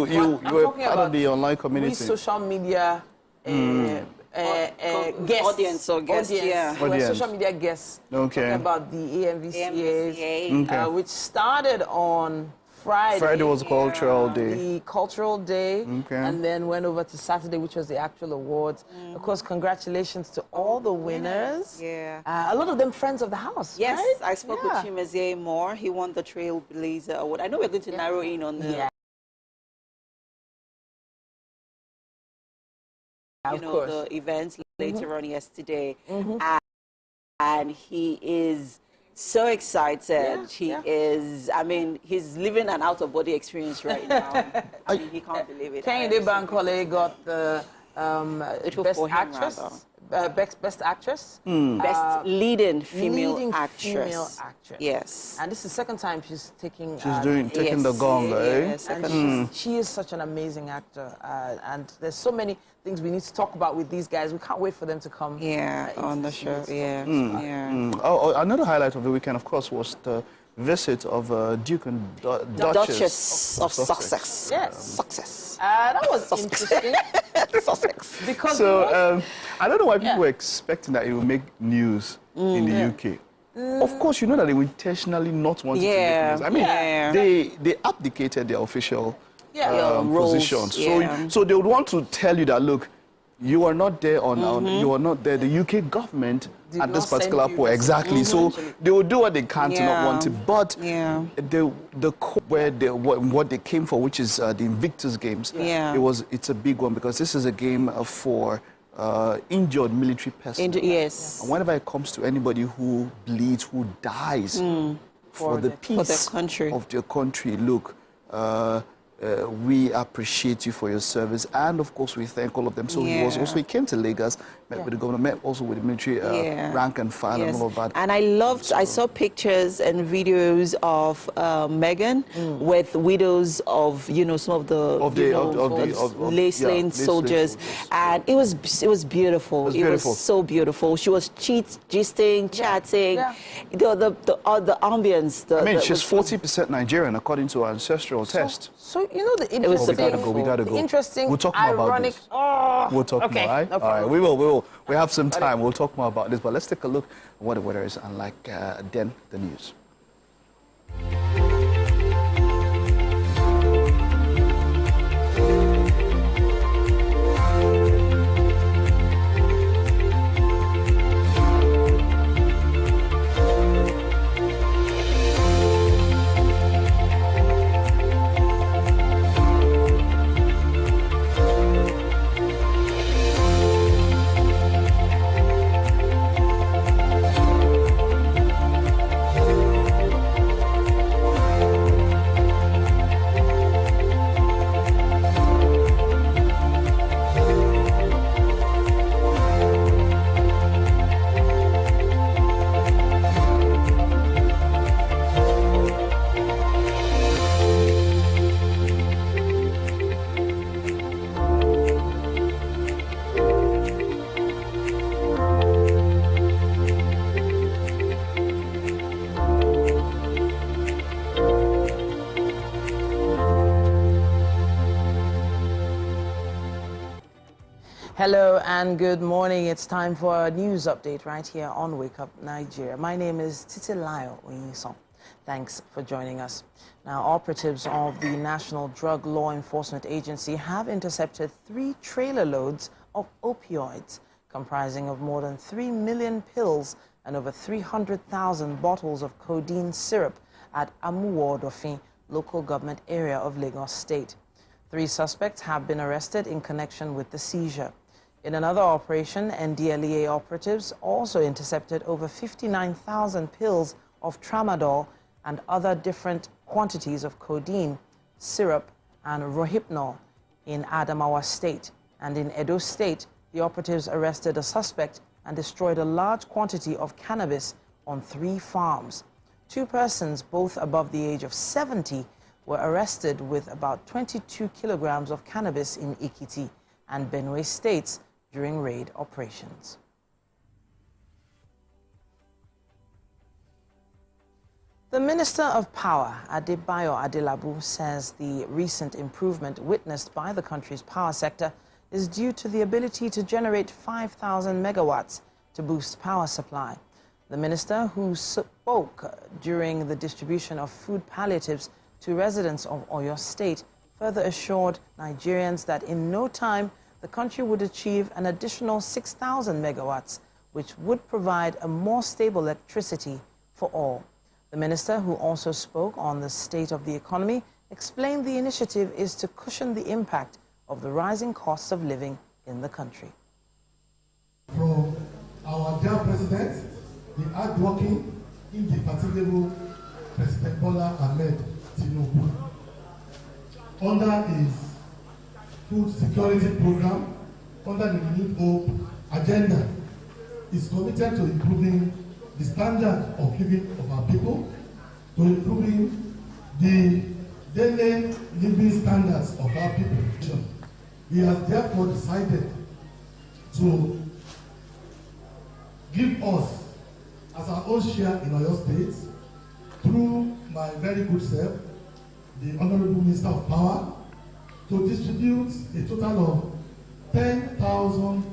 you were part of the online community. We social media guests. Audience or guests, yeah. We're social media guests. Okay. Talking about the AMVCAs, AMVCA. which started on Friday. Friday was Cultural Day. The Cultural Day. Okay. And then went over to Saturday, which was the actual awards. Of course, congratulations to all the winners. Yeah. A lot of them friends of the house. Yes, right? I spoke with Chimezie Moore. He won the Trailblazer Award. I know we're going to narrow in on the the events later on yesterday. And he is so excited. He is, I mean, he's living an out-of-body experience right now. I mean, he can't believe it. Kehinde Bankole got the Best Actress. Best Actress. Best leading female actress. Female actress. Yes. And this is the second time she's taking... taking the gong, yes, and she is such an amazing actor. And there's so many things we need to talk about with these guys. We can't wait for them to come. On the show. Oh, another highlight of the weekend, of course, was the visit of Duke and Duchess of Sussex. Yes. Success. That was interesting. Sussex. Because I don't know why people were expecting that it would make news in the UK. Of course, you know that they were intentionally not wanting to make news. I mean, they abdicated their official position. So they would want to tell you that, look, you are not there you are not there. The UK government at this particular point, exactly. So they will do what they can to not want it. But what they came for, which is the Invictus Games, it's a big one because this is a game for injured military personnel. Yes. And whenever it comes to anybody who bleeds, who dies for the peace of their country, look. We appreciate you for your service, and of course we thank all of them. So he came to Lagos, met with the governor, met also with the military rank and file and all of that. And I saw pictures and videos of Meghan with widows of some of the lay-slain soldiers, and it was beautiful. It was so beautiful. She was gisting, chatting, the ambience. I mean, she's 40% Nigerian according to her ancestral test. So you know the interesting, we gotta go. Interesting, we'll talk more about this. We'll talk more, right? No all right, we will. We have some time. We'll talk more about this, but let's take a look at what the weather is, unlike then the news. Hello and good morning. It's time for a news update right here on Wake Up Nigeria. My name is Titilayo Oyinson. Thanks for joining us. Now, operatives of the National Drug Law Enforcement Agency have intercepted 3 trailer loads of opioids, comprising of more than 3 million pills and over 300,000 bottles of codeine syrup at Amuwo-Odofin local government area of Lagos State. 3 suspects have been arrested in connection with the seizure. In another operation, NDLEA operatives also intercepted over 59,000 pills of tramadol and other different quantities of codeine, syrup, and rohypnol in Adamawa State. And in Edo State, the operatives arrested a suspect and destroyed a large quantity of cannabis on 3 farms. 2 persons, both above the age of 70, were arrested with about 22 kilograms of cannabis in Ikiti and Benue states during raid operations. The Minister of Power, Adebayo Adelabu, says the recent improvement witnessed by the country's power sector is due to the ability to generate 5,000 megawatts to boost power supply. The minister, who spoke during the distribution of food palliatives to residents of Oyo State, further assured Nigerians that in no time the country would achieve an additional 6,000 megawatts, which would provide a more stable electricity for all. The minister, who also spoke on the state of the economy, explained the initiative is to cushion the impact of the rising costs of living in the country. From our dear president, the hardworking, indefatigable President Bola Ahmed Tinubu, under his food security program, under the Renewed Hope agenda, is committed to improving the standard of living of our people, to improving the daily living standards of our people. He has therefore decided to give us as our own share in Oyo State, through my very good self, the Honorable Minister of Power, to distribute a total of 10,000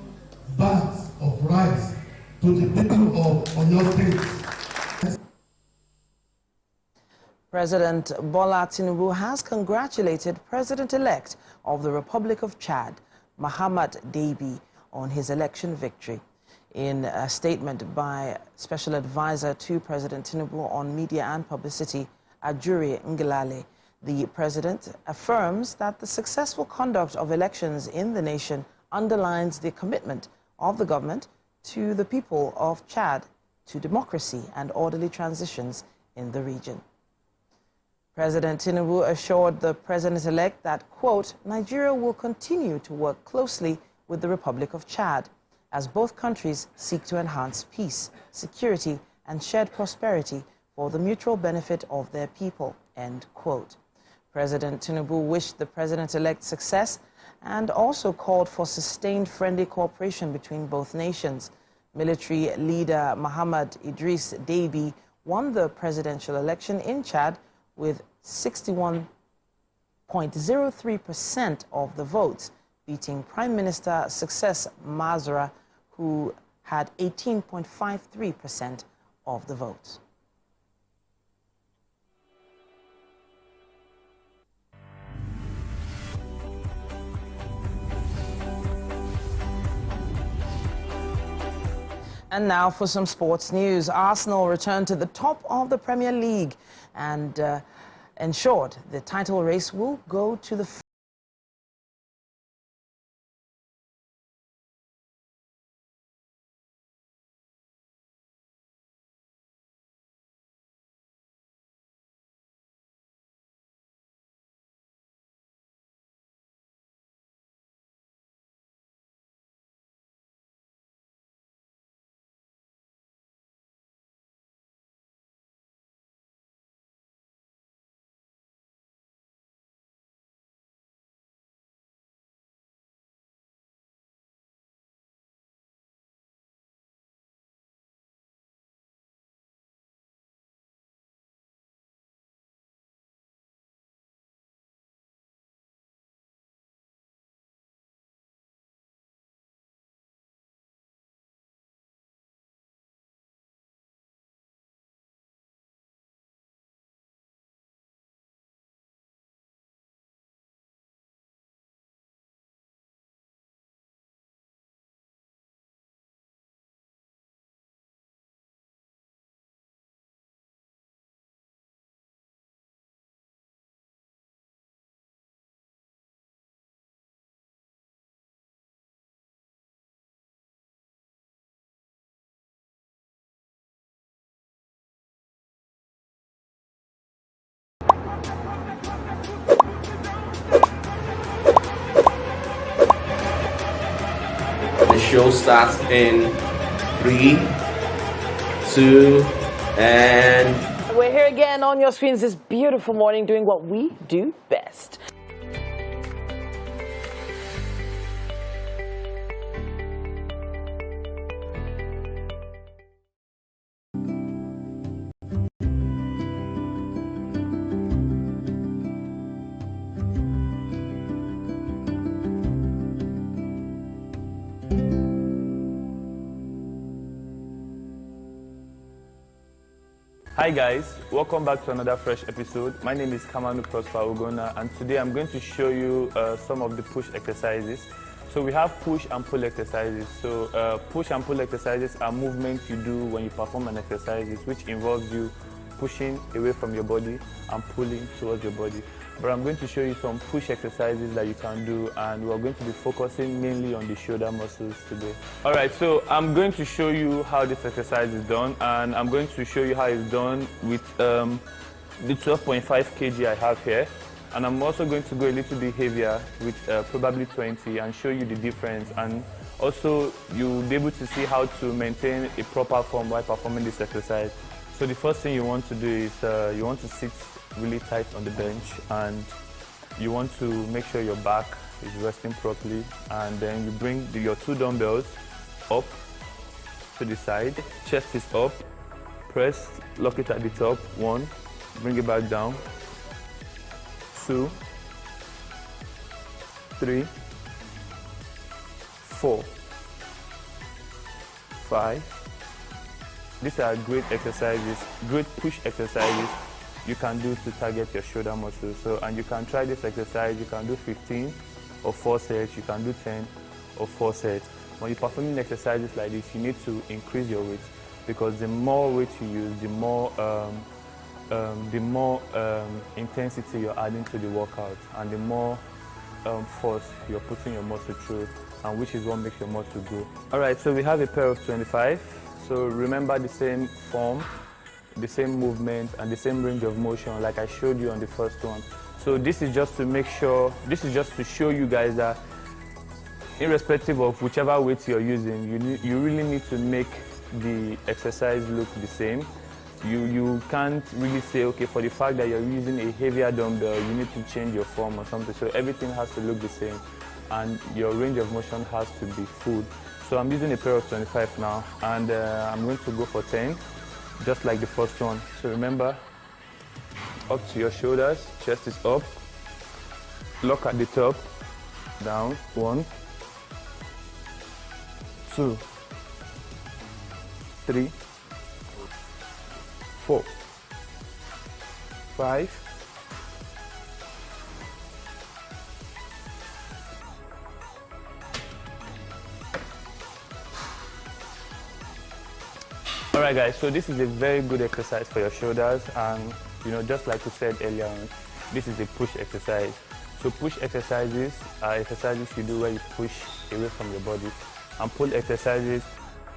bags of rice to the people of Oyo State. President Bola Tinubu has congratulated President-elect of the Republic of Chad, Mahamat Deby, on his election victory. In a statement by Special Advisor to President Tinubu on Media and Publicity, Ajuri Ngelale, the president affirms that the successful conduct of elections in the nation underlines the commitment of the government to the people of Chad, to democracy and orderly transitions in the region. President Tinubu assured the president-elect that, quote, Nigeria will continue to work closely with the Republic of Chad as both countries seek to enhance peace, security, and shared prosperity for the mutual benefit of their people, end quote. President Tinubu wished the president-elect success and also called for sustained friendly cooperation between both nations. Military leader Muhammad Idris Deby won the presidential election in Chad with 61.03% of the votes, beating Prime Minister Success Masra, who had 18.53% of the votes. And now for some sports news. Arsenal returned to the top of the Premier League and ensured the title race will go to the The show starts in 3, 2, and... We're here again on your screens this beautiful morning doing what we do best. Hi guys, welcome back to another fresh episode. My name is Kamanu Prosper Ogona, and today I'm going to show you some of the push exercises. So we have push and pull exercises. So push and pull exercises are movements you do when you perform an exercise, which involves you pushing away from your body and pulling towards your body. But I'm going to show you some push exercises that you can do, and we're going to be focusing mainly on the shoulder muscles today. All right, so I'm going to show you how this exercise is done, and I'm going to show you how it's done with the 12.5 kg I have here. And I'm also going to go a little bit heavier with probably 20 and show you the difference. And also, you'll be able to see how to maintain a proper form while performing this exercise. So the first thing you want to do is you want to sit really tight on the bench, and you want to make sure your back is resting properly, and then you bring your 2 dumbbells up to the side, chest is up, press, lock it at the top, 1, bring it back down, 2, 3, 4, 5. These are great exercises, great push exercises you can do to target your shoulder muscles. So, and you can try this exercise. You can do 15 or 4 sets. You can do 10 or 4 sets. When you're performing exercises like this, you need to increase your weight, because the more weight you use, the more intensity you're adding to the workout, and the more force you're putting your muscle through, and which is what makes your muscle grow. All right, so we have a pair of 25. So remember the same form, the same movement, and the same range of motion like I showed you on the first one. So this is just to make sure, this is just to show you guys that irrespective of whichever weight you're using, you really need to make the exercise look the same. You can't really say, okay, for the fact that you're using a heavier dumbbell, you need to change your form or something. So everything has to look the same, and your range of motion has to be full. So I'm using a pair of 25 now, and I'm going to go for 10, just like the first one. So remember, up to your shoulders, chest is up, lock at the top, down, 1, 2, 3, 4, 5, 6. All right, guys, so this is a very good exercise for your shoulders, and just like we said earlier on, this is a push exercise. So push exercises are exercises you do where you push away from your body, and pull exercises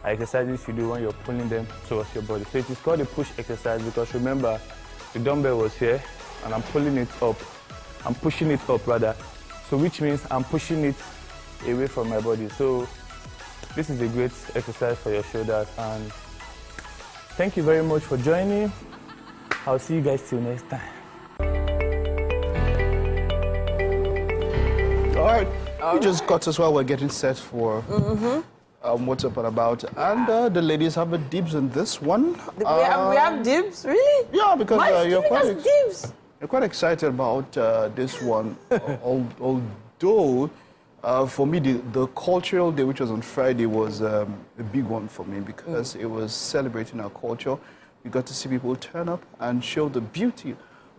are exercises you do when you're pulling them towards your body. So it is called a push exercise because remember, the dumbbell was here and I'm pulling it up. I'm pushing it up rather. So which means I'm pushing it away from my body. So this is a great exercise for your shoulders, and thank you very much for joining. I'll see you guys till next time. All right. You just got us while we're getting set for what's up and about. And the ladies have a dibs in this one. We have dibs? Really? Yeah, because you're quite excited about this one. Although, for me, the cultural day, which was on Friday, was a big one for me because it was celebrating our culture. We got to see people turn up and show the beauty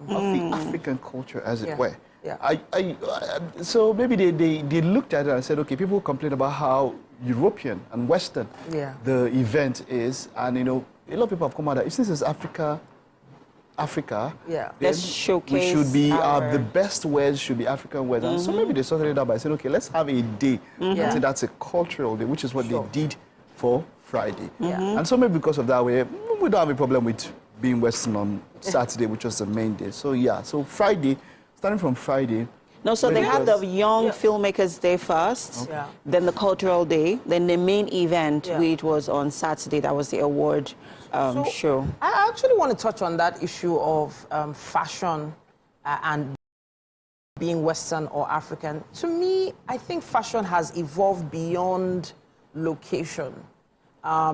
of the African culture, as it were. Yeah. So maybe they looked at it and said, okay, people complain about how European and Western the event is, and a lot of people have come out that since it's Africa, let's showcase. We should be the best wears should be African wears. And so maybe they sorted it out by saying, okay, let's have a day. And say that's a cultural day, which is what they did for Friday. And so maybe because of that, we don't have a problem with being Western on Saturday, which was the main day. So so Friday. Starting from Friday. No, so they had the Young Filmmakers Day first, then the Cultural Day, then the main event, which was on Saturday. That was the award show. I actually want to touch on that issue of fashion and being Western or African. To me, I think fashion has evolved beyond location.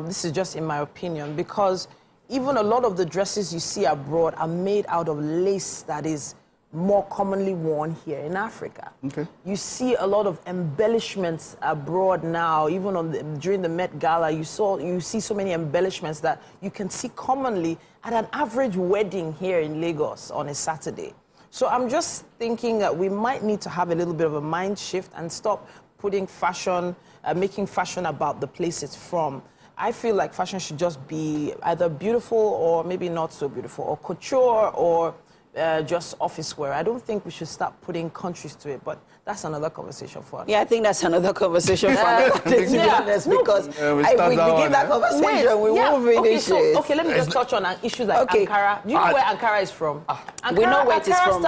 This is just in my opinion, because even a lot of the dresses you see abroad are made out of lace that is more commonly worn here in Africa. Okay. You see a lot of embellishments abroad now. Even during the Met Gala, you see so many embellishments that you can see commonly at an average wedding here in Lagos on a Saturday. So I'm just thinking that we might need to have a little bit of a mind shift and stop putting fashion, making fashion about the place it's from. I feel like fashion should just be either beautiful or maybe not so beautiful, or couture, or just office wear. I don't think we should start putting countries to it, but that's another conversation for us. Yeah, I think that's another conversation for another day, to be honest, because we begin that conversation, we won't finish it. Okay, let me just touch on an issue like Ankara. Do you know where Ankara is from? Ankara, we know where it is from.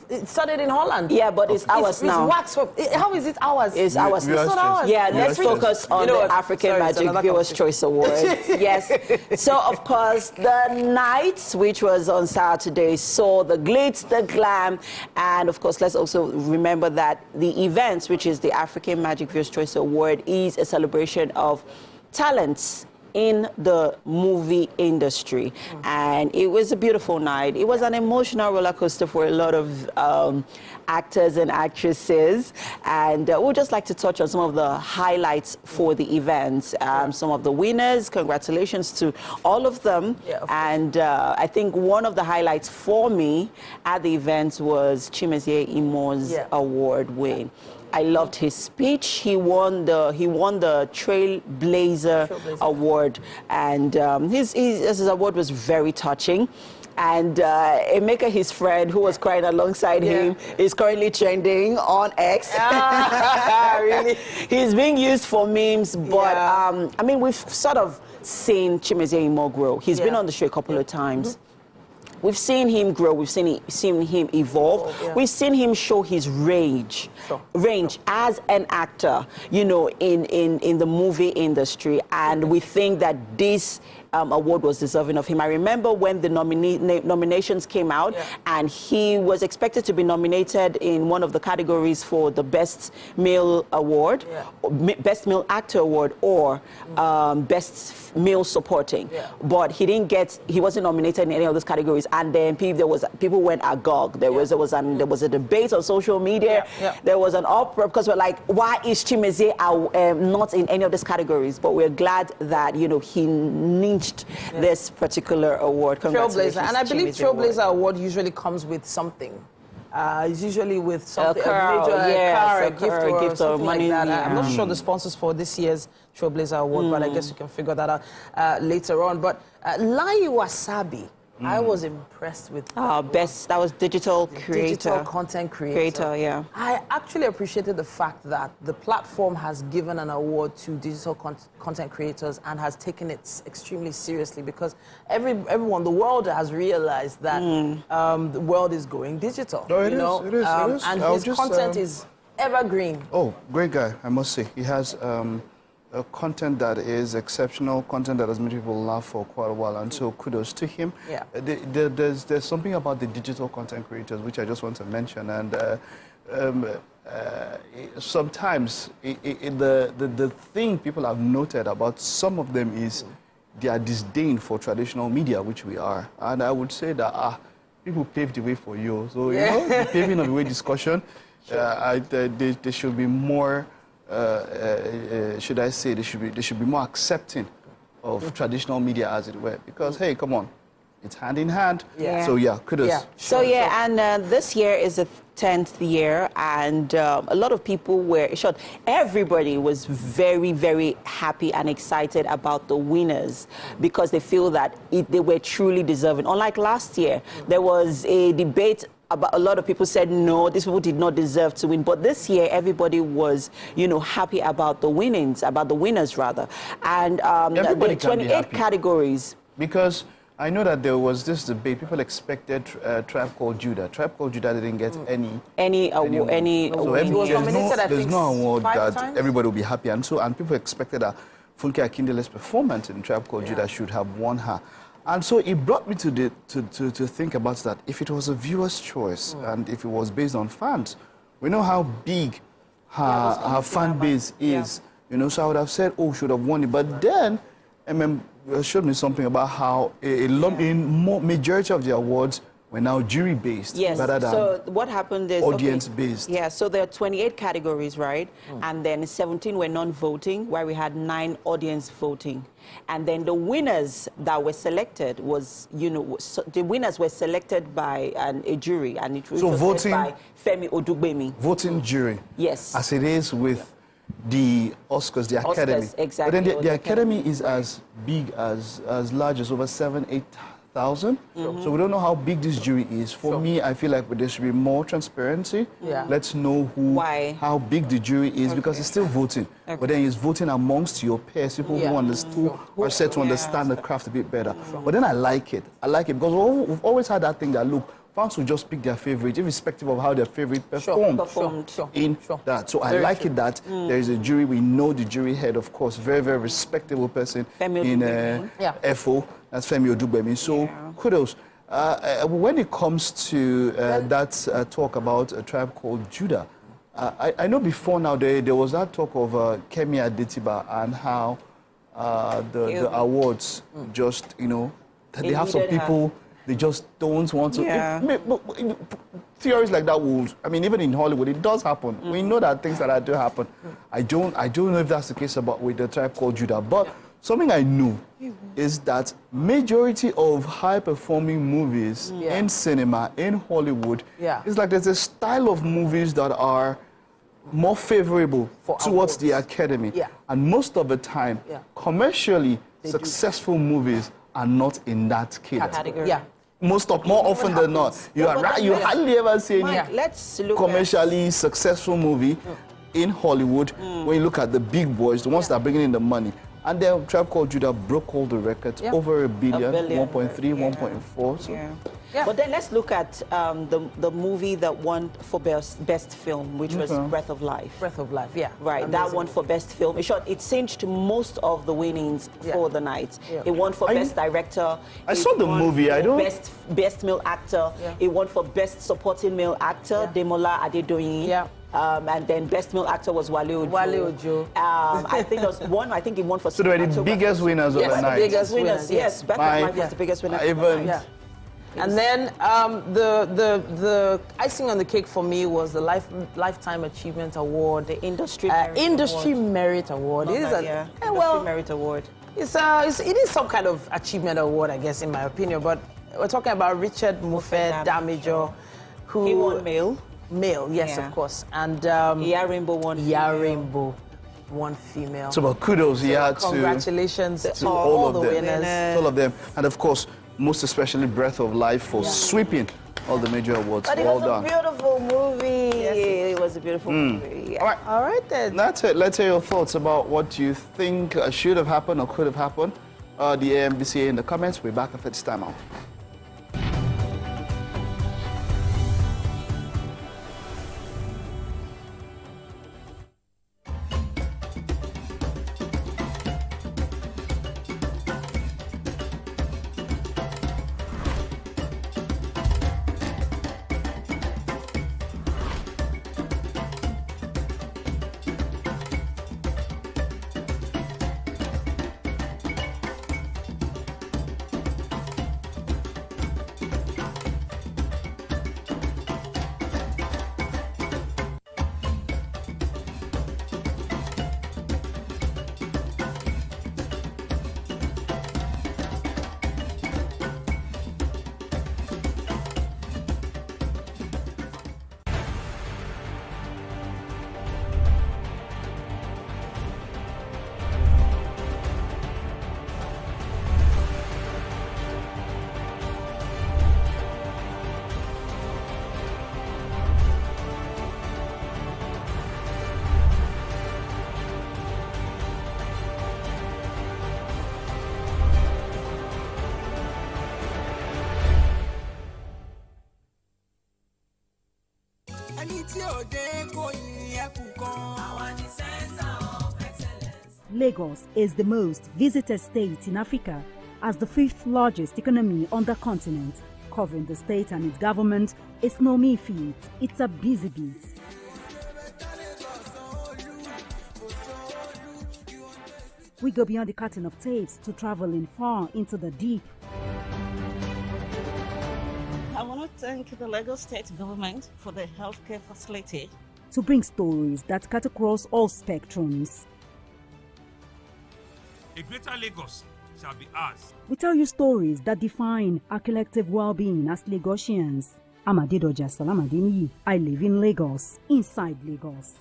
It started in Holland. Yeah, but it's ours now. How is it ours? It's ours. It's not ours. Yeah, let's focus on the African Magic Viewers' Choice Award. Yes. So, of course, the night, which was on Saturday, saw the glitz, the glam, and, of course, let's also remember that the event, which is the African Magic Viewers' Choice Award, is a celebration of talents in the movie industry. And it was a beautiful night. It was an emotional roller coaster for a lot of actors and actresses. And we'd just like to touch on some of the highlights for the event. Some of the winners, congratulations to all of them. And I think one of the highlights for me at the event was Chimezie Imo's award win. I loved his speech. He won the Trailblazer Award, and his award was very touching. And Emeka, his friend, who was crying alongside him, is currently trending on X. Really? He's being used for memes, but I mean, we've sort of seen Chimezie Imo grow. He's been on the show a couple of times. We've seen him grow. We've seen him evolve. We've seen him show his range as an actor, you know, in the movie industry. And we think that this award was deserving of him. I remember when the nominations came out, and he was expected to be nominated in one of the categories for the Best Male Award, Best Male Actor Award, or Best Male Supporting. But he wasn't nominated in any of those categories. And then people went agog. There was a debate on social media. There was an uproar because we're like, why is Chimezie not in any of these categories? But we're glad that, you know, he niched this particular award. Trailblazer. And I believe Trailblazer Award usually comes with something. It's usually with something, a gift or money. Like that. I'm not sure the sponsors for this year's Trailblazer Award, but I guess you can figure that out later on. But Lai Wasabi, I was impressed with that was digital content creator. Yeah. I actually appreciated the fact that the platform has given an award to digital content creators and has taken it extremely seriously, because everyone, the world has realized that the world is going digital. It is. And his content is evergreen. Oh, great guy, I must say. He has content that is exceptional, content that has made people laugh for quite a while, and so kudos to him. There's something about the digital content creators which I just want to mention, and sometimes the thing people have noted about some of them is their disdain for traditional media, which we are, and I would say that people paved the way for you, so you know, the paving of the way discussion, they should be more. Should I say they should be more accepting of traditional media, as it were, because hey, come on, it's hand in hand. So kudos. And this year is the 10th year, and a lot of people were shocked. Everybody was very, very happy and excited about the winners, because they feel that they were truly deserving. Unlike last year, there was a debate about, a lot of people said no, these people did not deserve to win. But this year, everybody was, you know, happy about the winners rather. And the 28 categories. Because I know that there was this debate. People expected Tribe Called Judah. Tribe Called Judah didn't get any award. So there's no award that everybody will be happy. And people expected that Funke Akindele's performance in Tribe Called Judah should have won her. And so it brought me to think about that. If it was a viewer's choice and if it was based on fans, we know how big her fan base is. You know, so I would have said, oh, should have won it. But then, showed me something about how majority of the awards we're now jury-based rather than so what happened is audience-based. Yeah, so there are 28 categories, right? And then 17 were non-voting, where we had 9 audience voting. And then the winners that were selected was, the winners were selected by a jury, and it was voting by Femi Odugbemi. Voting jury. Yes. As it is with the Oscars, the Academy. Exactly. But then the Academy is as big, as large as over 7,000-8,000. So we don't know how big this jury is. For me, I feel like there should be more transparency. Let's know how big the jury is, because it's still voting. But then it's voting amongst your peers, people who are set to understand the craft a bit better. But then I like it. I like it because we've always had that thing that, look, fans will just pick their favorite, irrespective of how their favorite performed in that. So I like it that there is a jury. We know the jury head, of course, very, very respectable person in FO. That's Femi Odugbemi. So kudos. When it comes to that talk about a tribe called Judah, I know before now there was that talk of Kemi Adetiba and how the awards just, they have some people. They just don't want to. Theories like that will, even in Hollywood, it does happen. We know that things like that do happen. I don't know if that's the case with the tribe called Judah. But something I know is that majority of high-performing movies in cinema, in Hollywood, it's like there's a style of movies that are more favorable towards the Academy. And most of the time, commercially successful movies are not in that category. More often than not. You hardly ever see any commercially successful movie in Hollywood when you look at the big boys, the ones that are bringing in the money. And their tribe called Judah broke all the records, over $1 billion, 1.3, 1.4. So. But then let's look at the movie that won for best film, which was Breath of Life. Breath of Life, Right, amazing. That won for best film. In short, it cinched most of the winnings for the night. It won for best director. I saw the movie. I don't. Best male actor. It won for best supporting male actor, Demola Adedoyin. And then best male actor was Wale Ojo. I think there was one. I think he won for. So they were the biggest winners of the night. Biggest winners. Yes, Breath of Life was the biggest winner. And then the icing on the cake for me was the Lifetime Achievement Award, the Industry Merit Award. It is Industry Merit Award. It is some kind of achievement award, I guess, in my opinion. But we're talking about Richard Mufe Damager, who he won male. Male, yes, of course. And Rainbow won. Rainbow won female. So, but kudos, congratulations to all the them. Winners. All of them, and of course, most especially Breath of Life for sweeping all the major awards. But it was a beautiful movie. Yes, it was a beautiful movie. All right then. That's it. Let's hear your thoughts about what you think should have happened or could have happened. The AMVCA in the comments. We're back after this time out. Lagos is the most visited state in Africa as the 5th largest economy on the continent. Covering the state and its government is no mean feat. It's a busy beat. We go beyond the curtain of tapes to travel in far into the deep. I want thank the Lagos State government for the healthcare facility. To bring stories that cut across all spectrums. A greater Lagos shall be ours. We tell you stories that define our collective well-being as Lagosians. I'm Adedoja Salamadini. I live in Lagos, inside Lagos.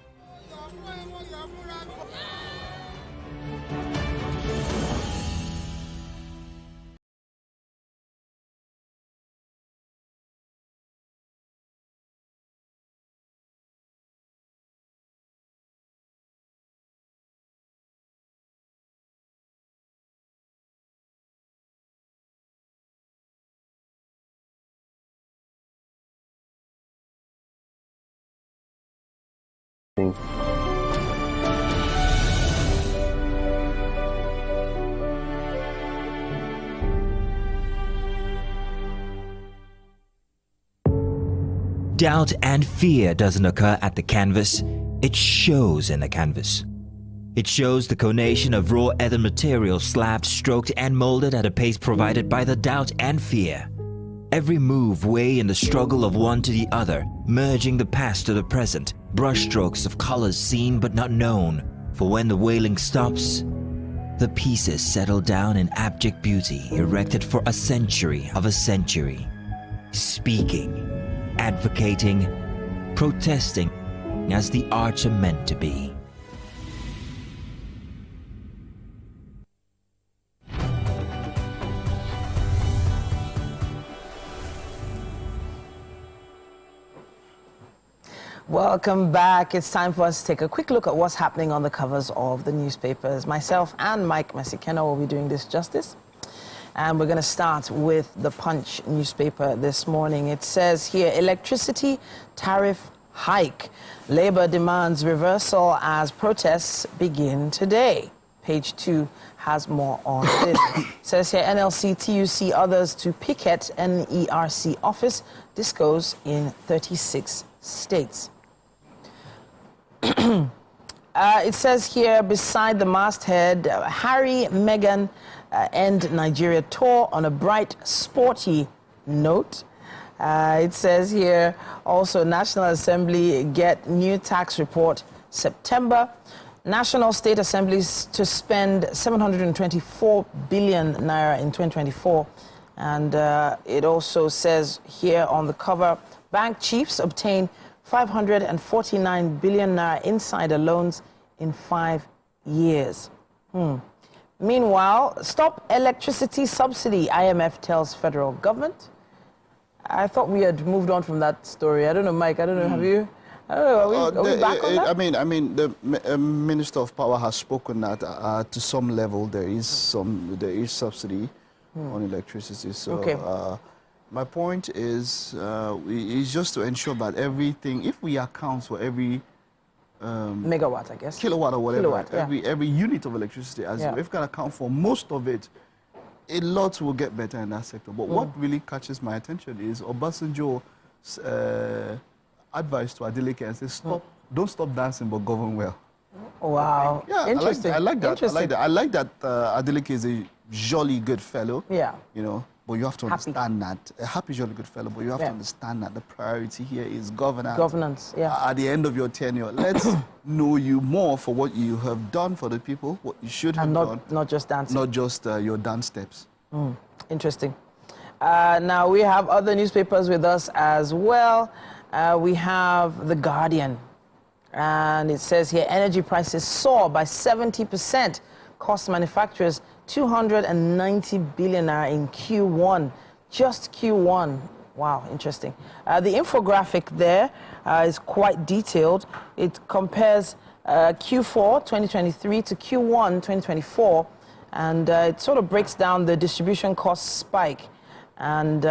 Doubt and fear doesn't occur at the canvas, it shows in the canvas. It shows the conation of raw earthen material slabbed, stroked and molded at a pace provided by the doubt and fear. Every move way in the struggle of one to the other, merging the past to the present, brushstrokes of colors seen but not known. For when the wailing stops, the pieces settle down in abject beauty erected for a century of a century. Speaking, advocating, protesting as the arts are meant to be. Welcome back. It's time for us to take a quick look at what's happening on the covers of the newspapers. Myself and Mike Mesikena will be doing this justice. And we're going to start with the Punch newspaper this morning. It says here, electricity tariff hike. Labour demands reversal as protests begin today. Page 2 has more on this. It says here, NLC, TUC, others to picket NERC office. This goes in 36 states. It says here, beside the masthead, Harry, Meghan end Nigeria tour on a bright, sporty note. It says here, also, National Assembly get new tax report September. National State Assemblies to spend 724 billion naira in 2024. And it also says here on the cover, bank chiefs obtain 549 billion naira insider loans in 5 years. Meanwhile, stop electricity subsidy, IMF tells federal government. I thought we had moved on from that story. I don't know, Mike, I don't know, have you? I don't know, are we back on that? I mean, the Minister of Power has spoken that to some level there is subsidy on electricity. So okay. My point is just to ensure that everything, if we account for every megawatt, I guess, kilowatt or whatever, kilowatt, every unit of electricity, as if we can account for most of it, a lot will get better in that sector. But what really catches my attention is Obasanjo's advice to Adeleke and says, don't stop dancing, but govern well. Wow. Yeah, interesting. I like that. I like that Adeleke is a jolly good fellow. Yeah. You know, but you have to understand that a happy, jolly good fellow. But you have to understand that the priority here is governance. Governance. Yeah. At the end of your tenure, let's know you more for what you have done for the people, what you should have done. Not just dancing. Not just your dance steps. Interesting. Now we have other newspapers with us as well. We have The Guardian. And it says here, energy prices soar by 70%, cost manufacturers 290 billion naira in Q1, just Q1. Wow, interesting. The infographic there is quite detailed. It compares Q4 2023 to Q1 2024, and it sort of breaks down the distribution cost spike, and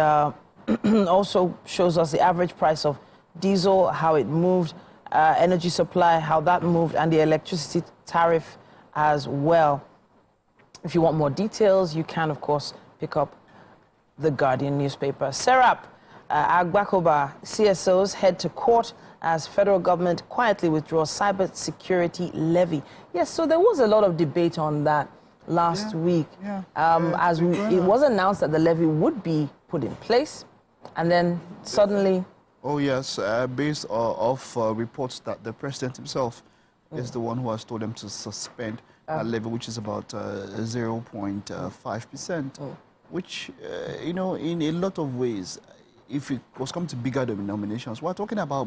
also shows us the average price of diesel, how it moved, energy supply, how that moved, and the electricity tariff as well. If you want more details, you can, of course, pick up The Guardian newspaper. Serap Agbakoba, CSOs head to court as federal government quietly withdraws cyber security levy. Yes, so there was a lot of debate on that last week. It was announced that the levy would be put in place, And then suddenly... Oh, yes, based off reports that the president himself is the one who has told them to suspend that levy, which is about 0.5%, which, you know, in a lot of ways, if it was come to bigger denominations, we're talking about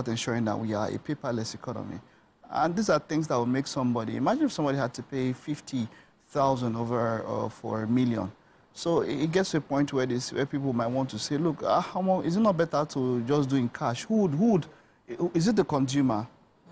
ensuring that we are a paperless economy. And these are things that will make somebody, imagine if somebody had to pay 50,000 over for $1 million. So it gets to a point where people might want to say, look, is it not better to just do in cash? Is it the consumer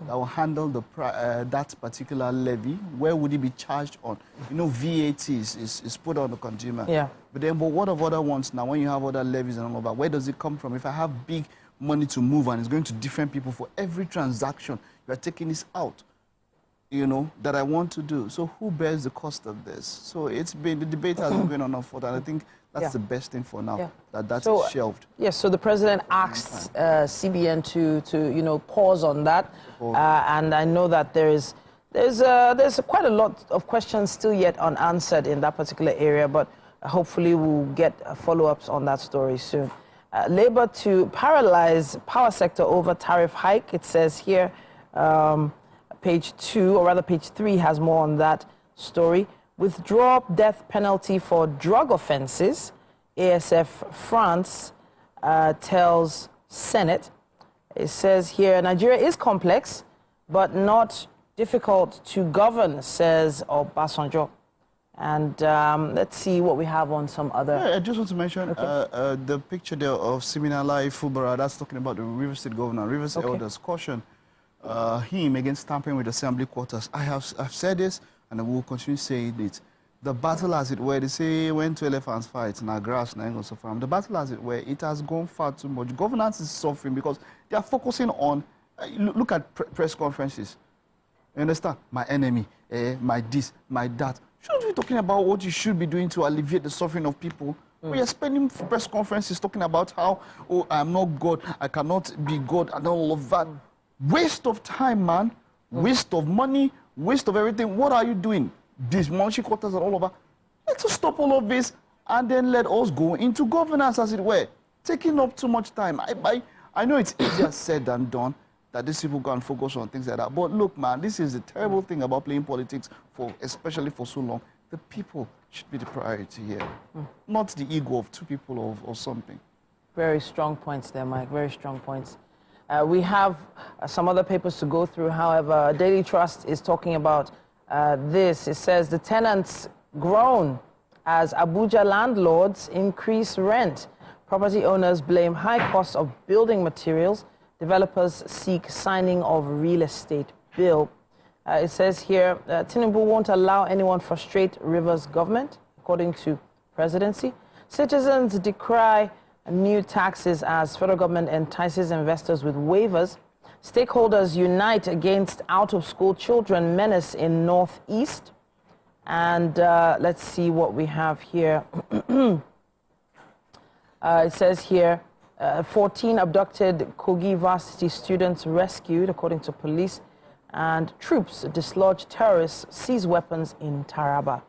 that will handle that particular levy? Where would it be charged on? You know, VAT is put on the consumer. Yeah. But what of other ones now, when you have other levies and all of that, where does it come from? If I have big money to move and it's going to different people for every transaction, you are taking this out, you know, that I want to do. So who bears the cost of this? So the debate has been going on for that. I think that's the best thing for now, that's shelved. Yes, so the president asked CBN to you know, pause on that. And I know that there's quite a lot of questions still yet unanswered in that particular area, but hopefully we'll get follow-ups on that story soon. Labour to paralyze power sector over tariff hike, it says here. Page 2, or rather page 3, has more on that story. Withdraw death penalty for drug offences, ASF France tells Senate. It says here, Nigeria is complex, but not difficult to govern, says Obasanjo. And let's see what we have on some other... Yeah, I just want to mention the picture there of Siminalayi Fubara. That's talking about the River State governor, River State elders, caution him against tampering with assembly quarters. I've said this, and I will continue saying it. The battle, as it were, they say when two elephants fight, now grass, now so farm. The battle, as it were, it has gone far too much. Governance is suffering because they are focusing on, look at press conferences. You understand? My enemy, my this, my that. Shouldn't we be talking about what you should be doing to alleviate the suffering of people? We are spending press conferences talking about how, oh, I'm not God, I cannot be God, and all of that. Waste of time, man. Waste of money, waste of everything. What are you doing? These munchie quarters and all of that. Let's just stop all of this and then let us go into governance, as it were. Taking up too much time. I know it's easier said than done that these people go and focus on things like that. But look, man, this is the terrible thing about playing politics, especially for so long. The people should be the priority here, not the ego of two people or something. Very strong points there, Mike. Very strong points. We have some other papers to go through. However, Daily Trust is talking about this. It says the tenants groan as Abuja landlords increase rent. Property owners blame high costs of building materials. Developers seek signing of real estate bill. It says here, Tinubu won't allow anyone frustrate Rivers government, according to presidency. Citizens decry new taxes as federal government entices investors with waivers. Stakeholders unite against out-of-school children menace in Northeast. And let's see what we have here. It says here, 14 abducted Kogi Varsity students rescued, according to police. And troops dislodge terrorists, seize weapons in Taraba.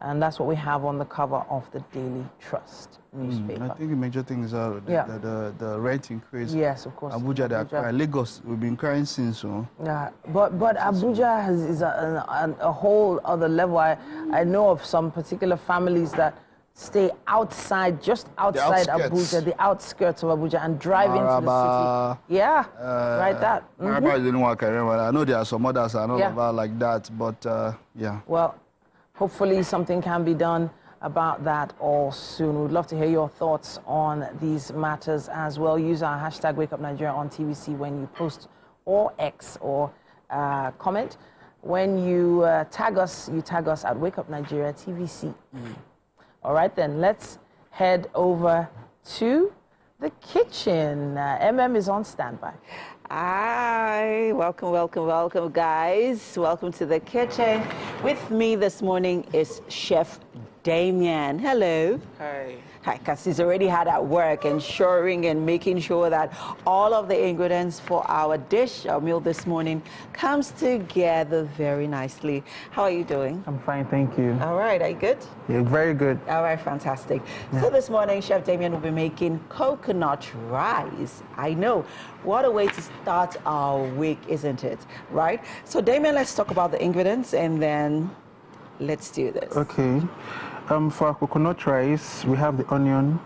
And that's what we have on the cover of the Daily Trust newspaper. I think the major thing is the rent increase. Yes, of course. Abuja, they are crying. Lagos, we've been crying since. So. Yeah, but Abuja is a whole other level. I know of some particular families that stay outside, just outside Abuja, the outskirts of Abuja, and drive into the city. Yeah, right that. I know there are some others like that, but yeah. Well, hopefully something can be done about that all soon. We'd love to hear your thoughts on these matters as well. Use our hashtag WakeUpNigeria on TVC when you post or X or comment. When you tag us at WakeUpNigeria TVC. All right, then let's head over to the kitchen. is on standby. Hi, welcome, guys. Welcome to the kitchen. With me this morning is Chef Damien. Hello. Hi. Hi, because he's already had at work ensuring and making sure that all of the ingredients for our dish, our meal this morning, comes together very nicely. How are you doing? I'm fine, thank you. All right, are you good? Yeah, very good. All right, fantastic. Yeah. So this morning, Chef Damien will be making coconut rice. I know. What a way to start our week, isn't it? Right? So Damien, let's talk about the ingredients and then let's do this. Okay. For our coconut rice, we have the onion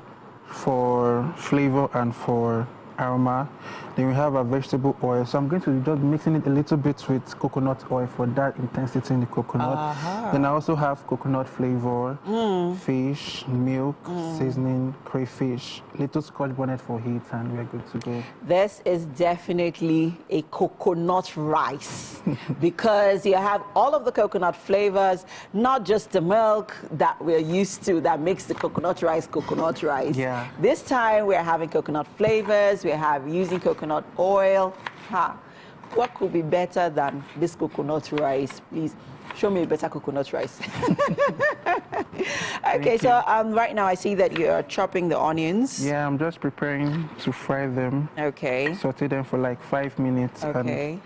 for flavor and for aroma. Then we have our vegetable oil. So I'm going to be just mixing it a little bit with coconut oil for that intensity in the coconut. Then I also have coconut flavor, fish, milk, seasoning, crayfish, little scotch bonnet for heat, and we're good to go. This is definitely a coconut rice because you have all of the coconut flavors, not just the milk that we're used to that makes the coconut rice. Yeah. This time we're having coconut flavors, we're using coconut oil. What could be better than this coconut rice? Please show me a better coconut rice. Okay, so right now I see that you're chopping the onions. Yeah, I'm just preparing to fry them. Okay. Saute them for like 5 minutes. Okay. And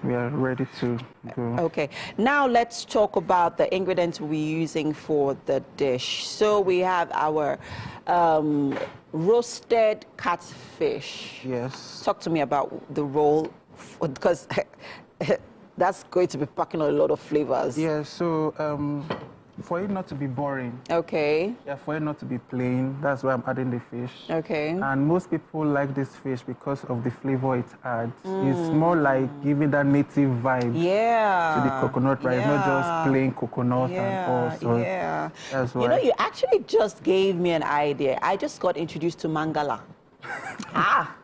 we are ready to go. Okay, now let's talk about the ingredients we're using for the dish. So we have our roasted catfish. Yes. Talk to me about the roll, because that's going to be packing on a lot of flavors. Yeah, so for it not to be boring. Okay. Yeah, for it not to be plain, that's why I'm adding the fish. Okay. And most people like this fish because of the flavor it adds. It's more like giving that native vibe to the coconut rice, not just plain coconut and all. So that's why. You know, you actually just gave me an idea. I just got introduced to Mangala.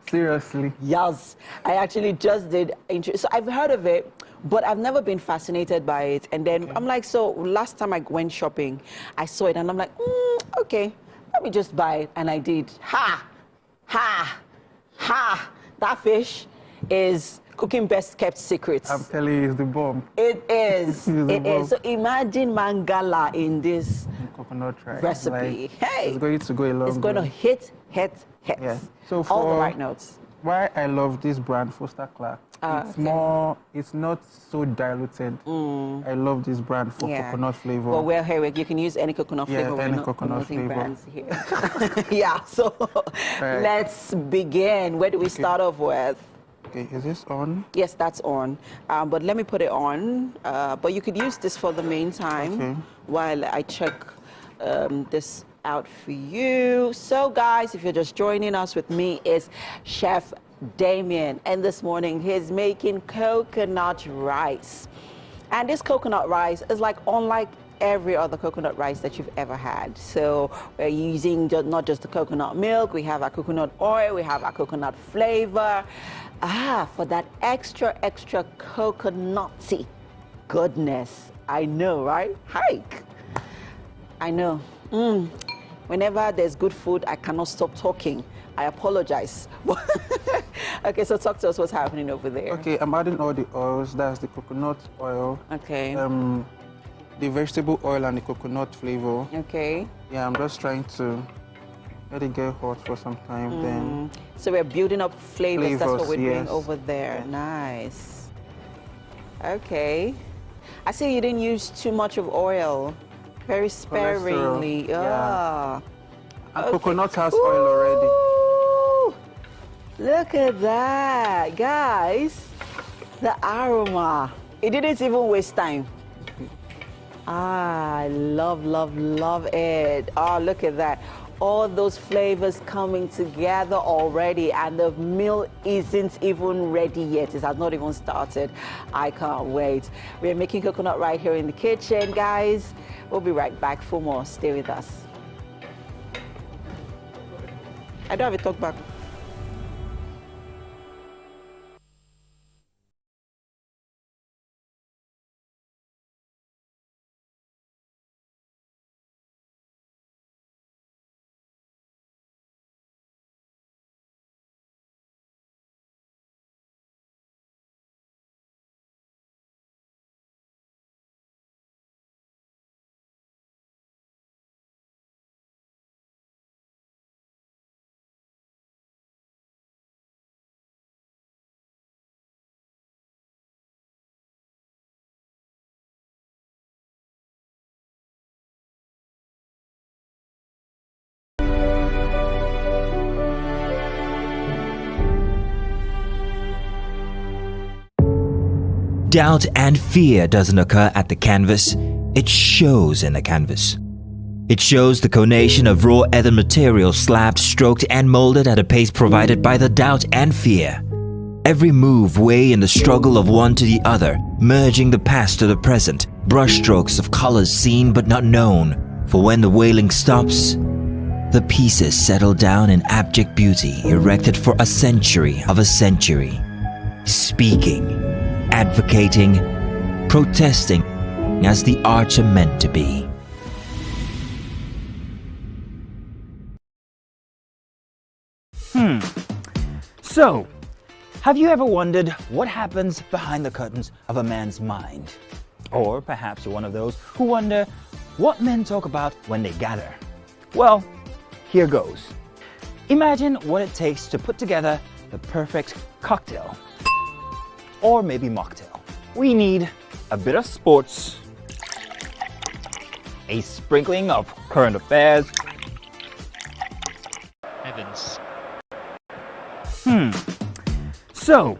Seriously? Yes, I actually just did. So I've heard of it, but I've never been fascinated by it. And then I'm like, so last time I went shopping, I saw it and I'm like, okay, let me just buy it. And I did. That fish is cooking best kept secrets. I'm telling you, it's the bomb. It is. It is. So imagine Mangala in this coconut rice recipe. Like, hey, it's going to go a long way. It's going to hit. Yeah. So for all the right notes. Why I love this brand, Foster Clark. It's not so diluted. I love this brand for coconut flavor. Well, we're here. You can use any coconut flavor. Yeah, any coconut flavor. Brands here. Yeah. So let's begin. Where do we start off with? Okay, is this on? Yes, that's on. But let me put it on. But you could use this for the meantime while I check this out for you. So guys, if you're just joining us, with me is Chef Damien, and this morning he's making coconut rice. And this coconut rice is like unlike every other coconut rice that you've ever had. So we're using not just the coconut milk, we have our coconut oil, we have our coconut flavor. For that extra coconutty goodness. I know, right? Hike. I know. Whenever there's good food, I cannot stop talking. I apologize. Okay, so talk to us what's happening over there. Okay, I'm adding all the oils. That's the coconut oil. Okay. The vegetable oil and the coconut flavor. Okay. Yeah, I'm just trying to let it get hot for some time. Then. So we're building up flavors. That's what we're doing over there. Yeah. Nice. Okay. I see you didn't use too much of oil. Very sparingly. Yeah. And coconut has oil already. Look at that, guys. The aroma. It didn't even waste time. I love it. Oh, look at that. All those flavors coming together already, and the meal isn't even ready yet. It has not even started. I can't wait. We're making coconut right here in the kitchen, guys. We'll be right back for more. Stay with us. I don't have a talk back. Doubt and fear doesn't occur at the canvas, it shows in the canvas. It shows the conation of raw earthen material slabbed, stroked and molded at a pace provided by the doubt and fear. Every move weigh in the struggle of one to the other, merging the past to the present, brushstrokes of colors seen but not known. For when the wailing stops, the pieces settle down in abject beauty erected for a century of a century. Speaking, advocating, protesting as the arts are meant to be. So, have you ever wondered what happens behind the curtains of a man's mind? Or perhaps you're one of those who wonder what men talk about when they gather. Well, here goes. Imagine what it takes to put together the perfect cocktail. Or maybe mocktail. We need a bit of sports, a sprinkling of current affairs, Evans. So,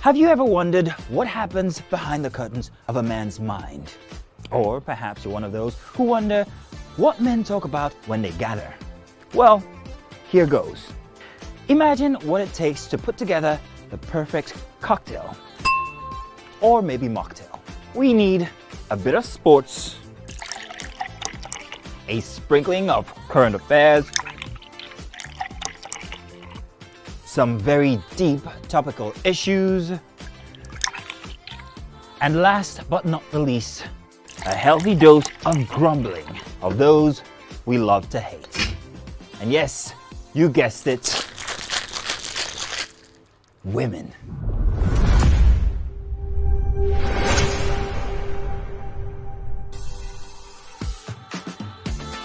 have you ever wondered what happens behind the curtains of a man's mind? Or perhaps you're one of those who wonder what men talk about when they gather. Well, here goes. Imagine what it takes to put together the perfect cocktail. Or maybe mocktail. We need a bit of sports, a sprinkling of current affairs, some very deep topical issues, and last but not the least, a healthy dose of grumbling of those we love to hate. And yes, you guessed it, women.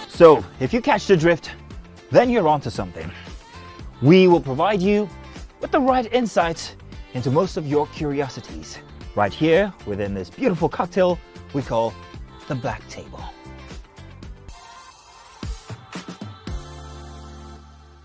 So, if you catch the drift, then you're onto something. We will provide you with the right insights into most of your curiosities right here within this beautiful cocktail we call the Black Table.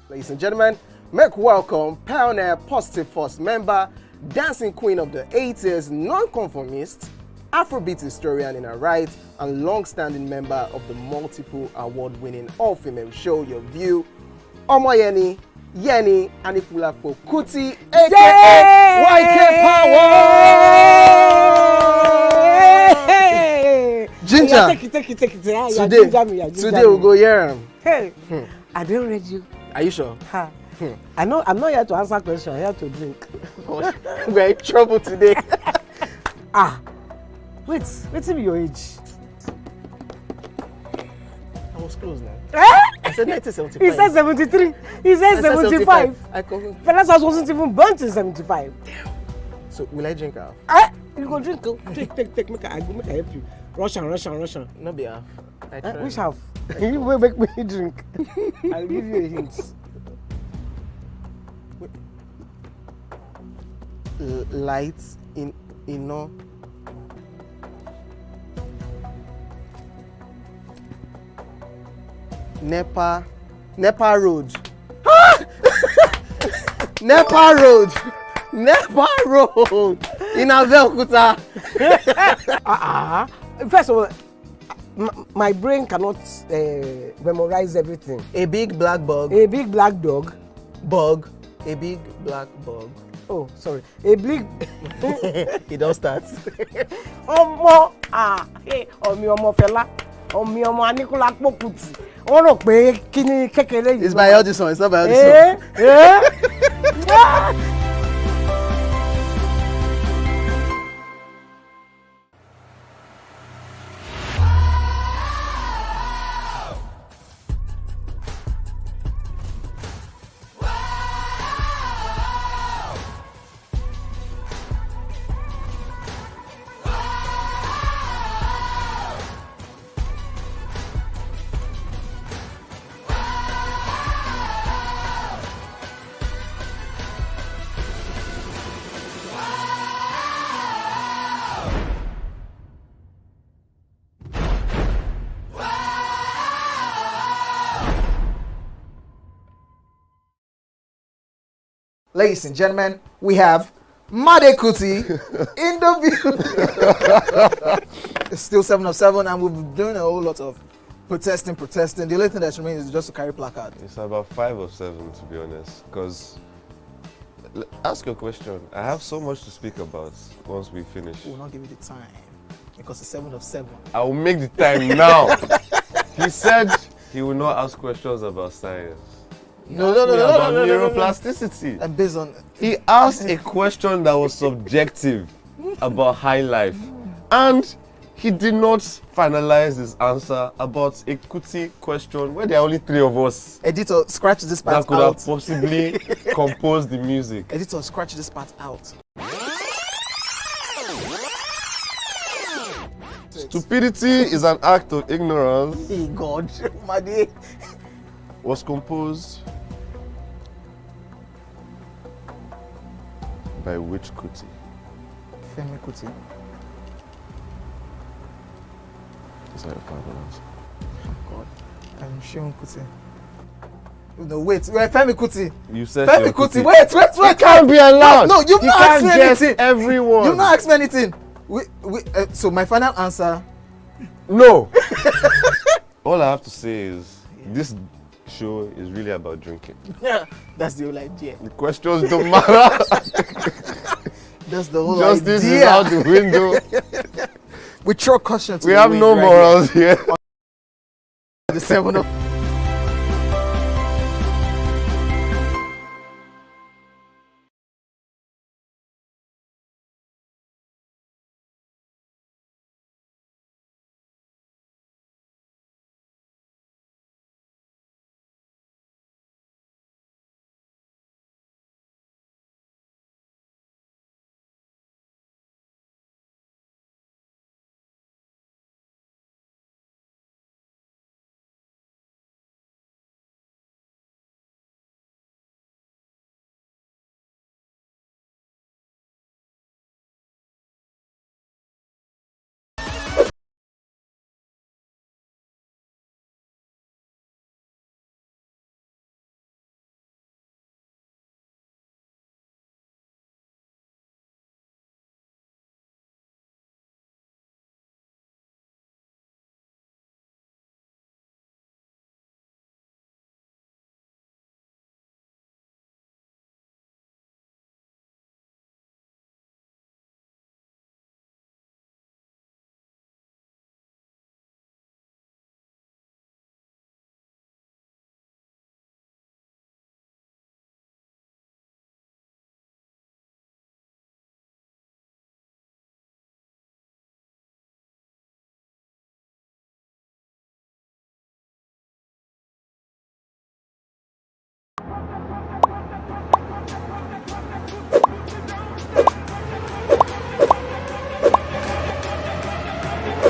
Ladies and gentlemen, make welcome pioneer Positive Force member, dancing queen of the 80s, non-conformist, Afrobeat historian in her right, and long-standing member of the multiple award-winning all-female show Your View, Omoyeni Yeni Anikulapo Kuti, aka YK Power! Ginger! Take it. Today we'll go here. Hey, I don't read you. Are you sure? I know I'm not here to answer questions, I'm here to drink. We're in trouble today. Wait till your age. I was close now. I said 1975. He said 73. He said 75. Fellas wasn't even born in 75. So will I drink half? You go drink. Take. Make I help you. Russian. No be half. Which half? You will make me drink. I'll give you a hint. Lights in no. Nepa Road. Nepa Road in Abeokuta. First of all, my brain cannot memorize everything. A big black bug. A big black dog. Bug. A big black bug. Oh, sorry. A big. It don't start. Ọmọ fẹlá. Ọmọ Anikulapo Kuti. Wọ́n rò pé kí ni kékeré yìí. It's my eldest son. It's not my eldest son. Ladies and gentlemen, we have Madekuti in the view. It's still 7 of 7, and we've been doing a whole lot of protesting. The only thing that remains is just to carry placard. It's about 5 of 7, to be honest, because ask your question. I have so much to speak about once we finish. We'll not give you the time because it's 7 of 7. I will make the time now. He said he will not ask questions about science. No. Neuroplasticity. And based on... He asked a question that was subjective about high life. And he did not finalize his answer about a Kuti question where there are only 3 of us. Editor, scratch this part out. That could have possibly composed the music. Editor, scratch this part out. Stupidity is an act of ignorance. Hey God, my dear. Was composed by which Kuti? Femi Kuti. Is that your final answer? God, I'm Seun Kuti. No, wait, Femi Kuti. You said Femi Kuti. Wait. You can't be allowed. No, you've not asked me anything. Everyone. You've not asked me anything. So my final answer. No. All I have to say is this show is really about drinking. Yeah, that's the whole idea. The questions don't matter. That's the whole Justice idea. is out the window. We throw caution to we the have wind no right morals here. The 7 of...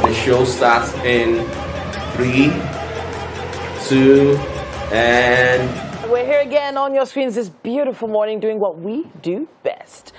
The show starts in 3, 2, and... We're here again on your screens this beautiful morning doing what we do best.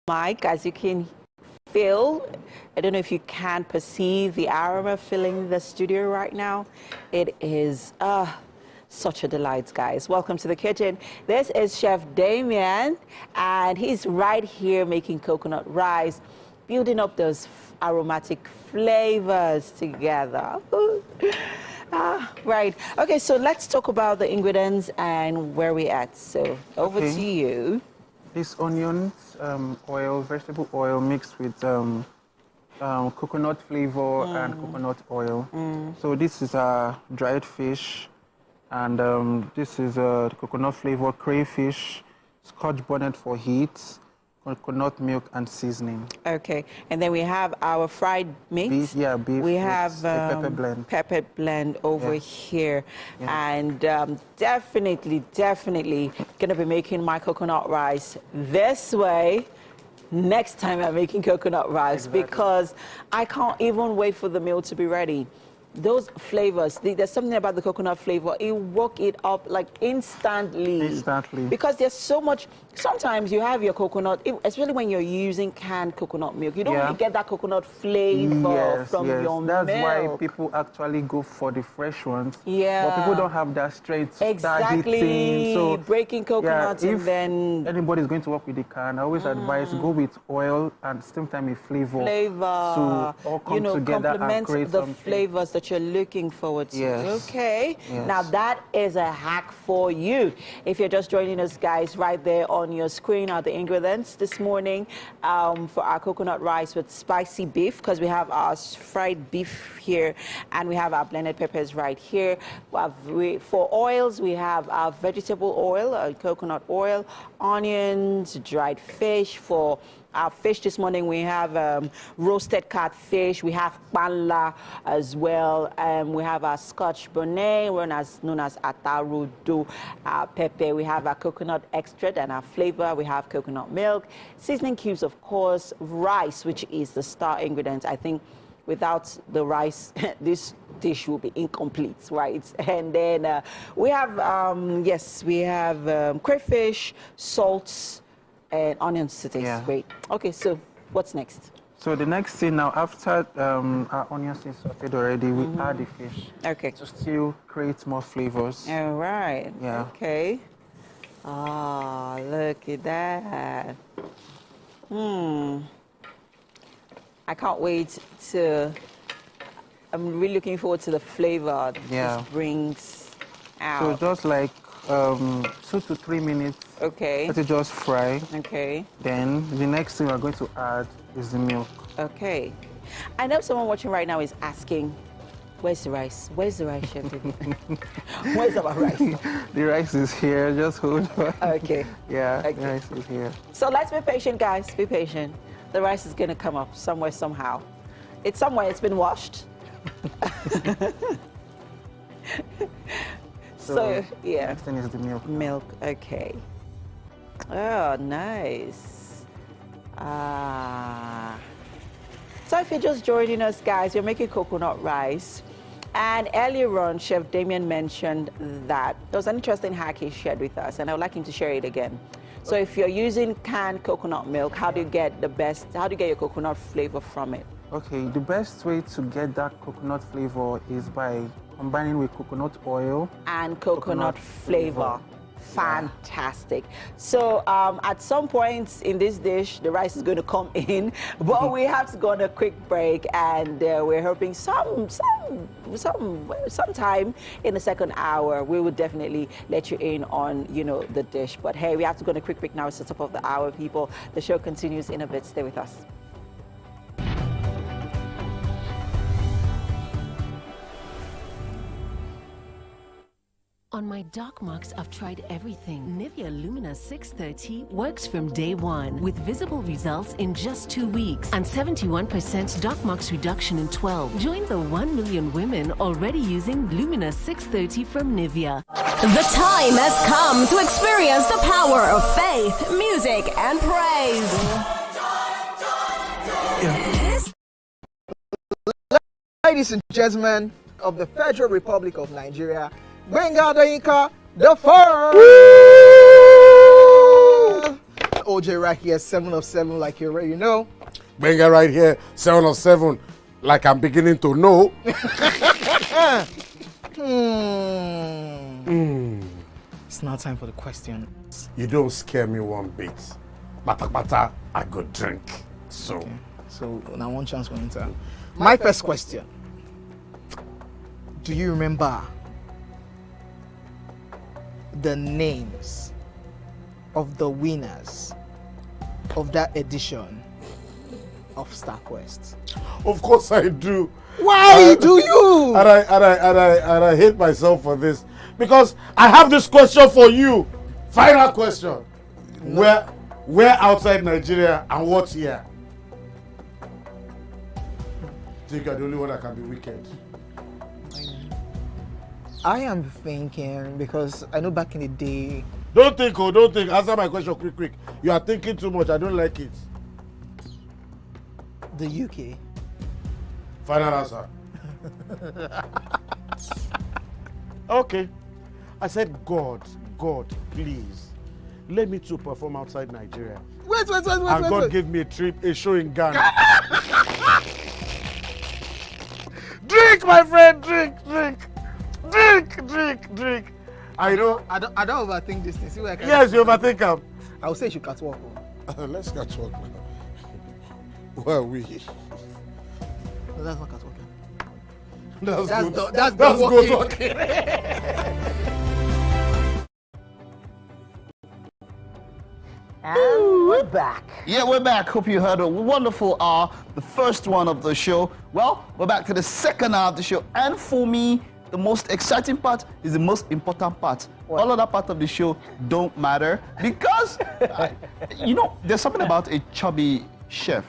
Mike, as you can feel, I don't know if you can perceive the aroma filling the studio right now. It is such a delight, guys. Welcome to the kitchen. This is Chef Damien, and he's right here making coconut rice, building up those aromatic flavors together. Right. Okay, so let's talk about the ingredients and where we're at. So over to you. This onion oil, vegetable oil mixed with coconut flavor and coconut oil. So this is a dried fish, and this is the coconut flavor crayfish, Scotch bonnet for heat, coconut milk and seasoning. Okay, and then we have our fried meat. Beef, yeah, beef. We have pepper blend. Pepper blend over here, and definitely gonna be making my coconut rice this way. Next time I'm making coconut rice, because I can't even wait for the meal to be ready. Those flavors, there's something about the coconut flavor, it woke it up like instantly. Because there's so much, sometimes you have your coconut, especially when you're using canned coconut milk, you don't really get that coconut flavor from your milk. That's why people actually go for the fresh ones. Yeah. But people don't have that strength to start heating. So breaking coconuts, and then anybody's going to work with the can, I always advise go with oil and same time a flavor. To all come together and create the something. flavors that you're looking forward to. Yes. Okay. Yes. Now that is a hack for you. If you're just joining us, guys, right there on your screen are the ingredients this morning for our coconut rice with spicy beef, because we have our fried beef here and we have our blended peppers right here. For oils, we have our vegetable oil, coconut oil, onions, dried fish. For our fish this morning, we have roasted catfish, we have panla as well, we have our scotch bonnet, known as atarudo, pepper, we have our coconut extract and our flavor, we have coconut milk, seasoning cubes, of course, rice, which is the star ingredient. I think without the rice, this dish will be incomplete, right? And then we have, we have crayfish, salts, and onions to taste. Great. Okay, so what's next? So the next thing now, after our onions is sauteed already, we add the fish. Okay. To still create more flavors. All right. Yeah. Okay. Ah, look at that. I can't wait to. I'm really looking forward to the flavor this brings out. So just like 2 to 3 minutes. Okay. Let it just fry. Okay. Then the next thing we're going to add is the milk. Okay. I know someone watching right now is asking, where's the rice? Where's the rice, Chef? Where's our rice? The rice is here. Just hold on. Okay. Yeah, okay. The rice is here. So let's be patient, guys. Be patient. The rice is going to come up somewhere, somehow. It's somewhere. It's been washed. So, yeah. Next thing is the milk. Milk, okay. Oh, nice. So if you're just joining us, guys, we're making coconut rice. And earlier on, Chef Damien mentioned that there was an interesting hack he shared with us, and I would like him to share it again. So if you're using canned coconut milk, how do you get your coconut flavor from it? Okay, the best way to get that coconut flavor is by combining with coconut oil and coconut flavor. Fantastic. So at some point in this dish, the rice is going to come in, but we have to go on a quick break, and we're hoping sometime in the second hour we will definitely let you in on the dish. But hey, we have to go on a quick break now. It's the top of the hour, people. The show continues in a bit. Stay with us. On my dark marks, I've tried everything. Nivea Lumina 630 works from day one with visible results in just 2 weeks and 71% dark marks reduction in 12. Join the 1 million women already using Lumina 630 from Nivea. The time has come to experience the power of faith, music, and praise. Ladies and gentlemen of the Federal Republic of Nigeria, Benga Daika, the first! OJ right here, 7 of 7, like you already know. Benga right here, 7 of 7, like I'm beginning to know. It's now time for the questions. You don't scare me one bit. Bata, I go drink. So. Okay. So now one chance for enter. My first question. Do you remember the names of the winners of that edition of StarQuest? Of course I do. Why do you? And I hate myself for this, because I have this question for you. Final question. No. Where outside Nigeria and what here? Think you're the only one that can be wicked. I am thinking because I know back in the day. Don't think, don't think. Answer my question quick. You are thinking too much. I don't like it. The UK. Final answer. Okay. I said, God, please, let me to perform outside Nigeria. Wait. And God gave me a show in Ghana. Drink, my friend, drink. I don't overthink this thing. See where I can. Yes, you overthink them. I would say you should catwalk. Let's catwalk now. Where are we? No, that's not catwalking. That's good walking. And we're back. Yeah, we're back. Hope you heard a wonderful hour, the first one of the show. Well, we're back to the second hour of the show. And for me, the most exciting part is the most important part. What? All other parts of the show don't matter because, there's something about a chubby chef.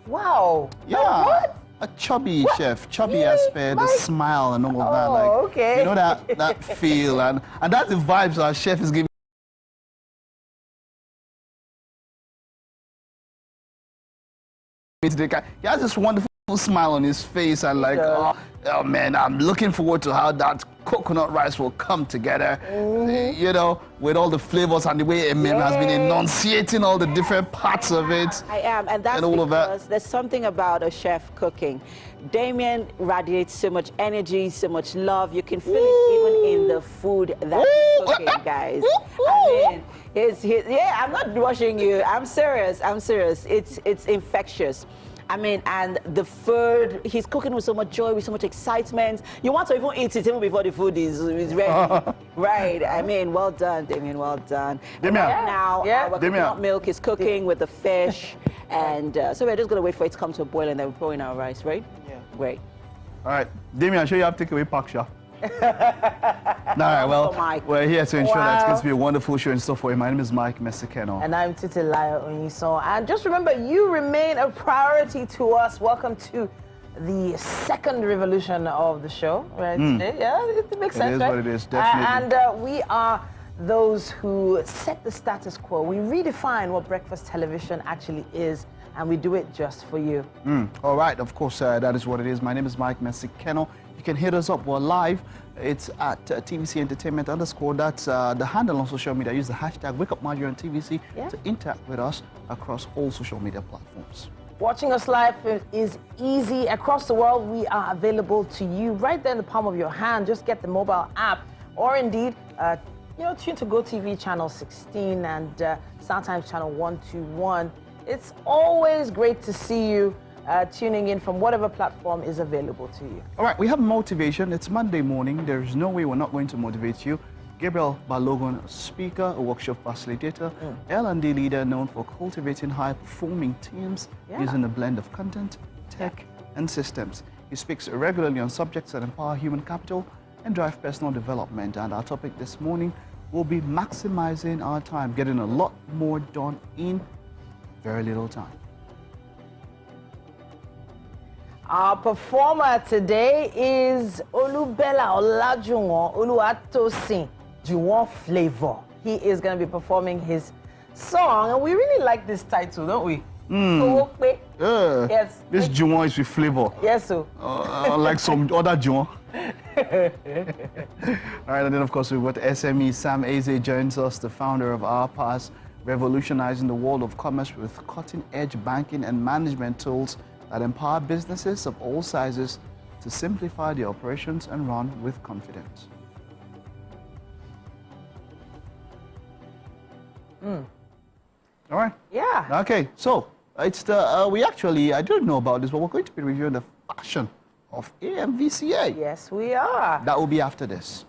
Wow. Yeah. What? A chubby chef, chubby aspect, the smile and all of that. Like, okay. You know that feel and that's the vibes our chef is giving. He has this wonderful smile on his face and like, oh man, I'm looking forward to how that coconut rice will come together, with all the flavors and the way Emem has been enunciating all the different parts of it. I am, and that's because there's something about a chef cooking. Damien radiates so much energy, so much love. You can feel it even in the food that he's cooking, guys. I mean, I'm not rushing you. I'm serious. It's infectious. I mean, and the food, he's cooking with so much joy, with so much excitement. You want to even eat it even before the food is ready. Right. I mean, well done, Damien, well done. Damien. Now, our coconut milk is cooking with the fish. And so we're just going to wait for it to come to a boil and then we pour in our rice, right? Yeah. Great. All right. Damien, I'm sure you have to take away Paksha. All right, well, we're here to ensure that it's going to be a wonderful show and stuff for you. My name is Mike Mesikeno. And I'm Titilayo Onyiso. And just remember, you remain a priority to us. Welcome to the second revolution of the show, right? Today. Yeah, it makes sense, right? It is what it is, definitely. And we are those who set the status quo. We redefine what breakfast television actually is, and we do it just for you. All right, of course, that is what it is. My name is Mike Mesikeno. You can hit us up. We're live. It's at tvcentertainment _. That's the handle on social media. Use the hashtag WakeUpMarjorie on TVC to interact with us across all social media platforms. Watching us live is easy. Across the world, we are available to you right there in the palm of your hand. Just get the mobile app, or indeed, tune to GOTV channel 16 and StarTimes channel 121. It's always great to see you tuning in from whatever platform is available to you. All right, we have motivation. It's Monday morning. There's no way we're not going to motivate you. Gabriel Balogun, speaker, a workshop facilitator, L&D leader known for cultivating high-performing teams using a blend of content, tech, and systems. He speaks regularly on subjects that empower human capital and drive personal development. And our topic this morning will be maximizing our time, getting a lot more done in very little time. Our performer today is Olubella Olajuwon Oluwatosin Juwon Flavor. He is going to be performing his song, and we really like this title, don't we? Yes. This Juwon is with flavor. Yes, sir. Like some other Juwon. All right, and then of course we've got SME Sam Eze joins us, the founder of Our Pass, revolutionizing the world of commerce with cutting-edge banking and management tools that empower businesses of all sizes to simplify their operations and run with confidence. All right. Yeah. Okay, so it's the I don't know about this, but we're going to be reviewing the fashion of AMVCA. Yes, we are. That will be after this.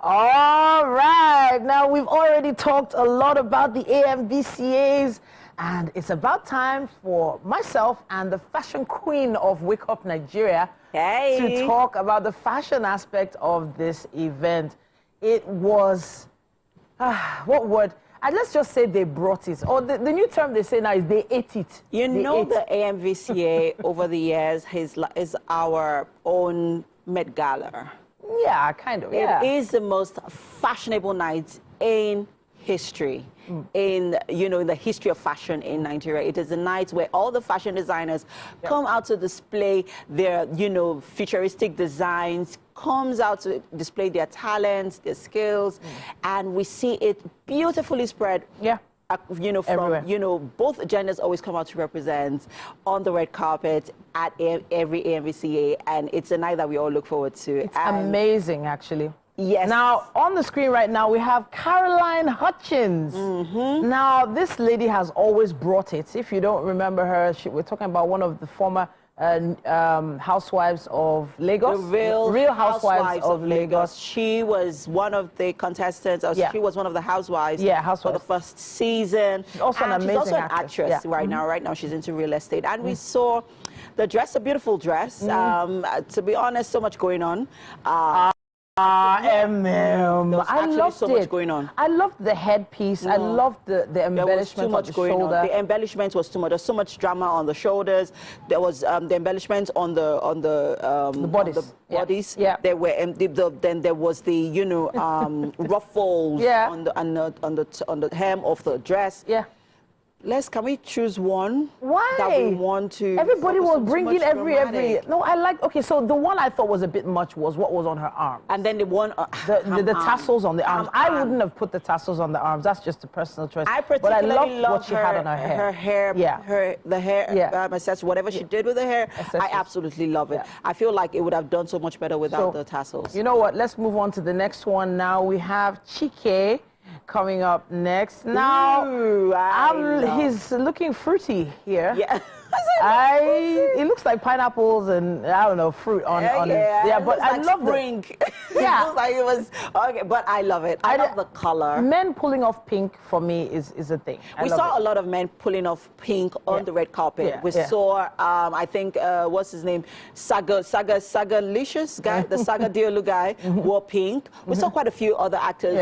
All right. Now, we've already talked a lot about the AMVCAs, and it's about time for myself and the fashion queen of Wake Up Nigeria to talk about the fashion aspect of this event. It was, what word? Let's just say they brought it. Or the new term they say now is they ate it. The AMVCA over the years is our own Met Gala. Yeah, kind of, yeah. It is the most fashionable night in history, in the history of fashion in Nigeria. It is a night where all the fashion designers come out to display their, futuristic designs, comes out to display their talents, their skills, and we see it beautifully spread. Yeah. From, both genders always come out to represent on the red carpet at every AMVCA, and it's a night that we all look forward to. It's amazing, actually. Yes. Now, on the screen right now, we have Caroline Hutchins. Now, this lady has always brought it. If you don't remember her, we're talking about one of the former housewives of Lagos. The real housewives of Lagos. She was one of the contestants. She was one of the housewives. Yeah, housewives. For the first season. She's also an amazing she's also an actress. actress right now. Right now, she's into real estate. And we saw the dress, a beautiful dress. To be honest, so much going on. I loved so much going on. I loved the headpiece. I loved the embellishment on the shoulder. The embellishment was too much. There's so much drama on the shoulders. There was the embellishment on the bodies. On the bodies. Yeah. There were then there was the ruffles on the hem of the dress. Yeah. Can we choose one? Why? That we want to. Everybody was bringing every. No, okay, so the one I thought was a bit much was what was on her arm. And then the one. The tassels on the arms. I wouldn't have put the tassels on the arms. That's just a personal choice. I particularly loved what she had on her hair. Her hair, the hair, whatever she did with the hair, I absolutely love it. I feel like it would have done so much better without the tassels. You know what? Let's move on to the next one now. We have Chike coming up next. Now, he's looking fruity here. Yeah. It looks like pineapples and, I don't know, fruit on his... Yeah, but I love spring. Yeah. It looks like it was... Okay, but I love it. I love the color. Men pulling off pink, for me, is a thing. We saw a lot of men pulling off pink on the red carpet. Yeah. We saw, I think, what's his name? Sagalicious guy, the Saga Diolu guy, wore pink. We saw quite a few other actors,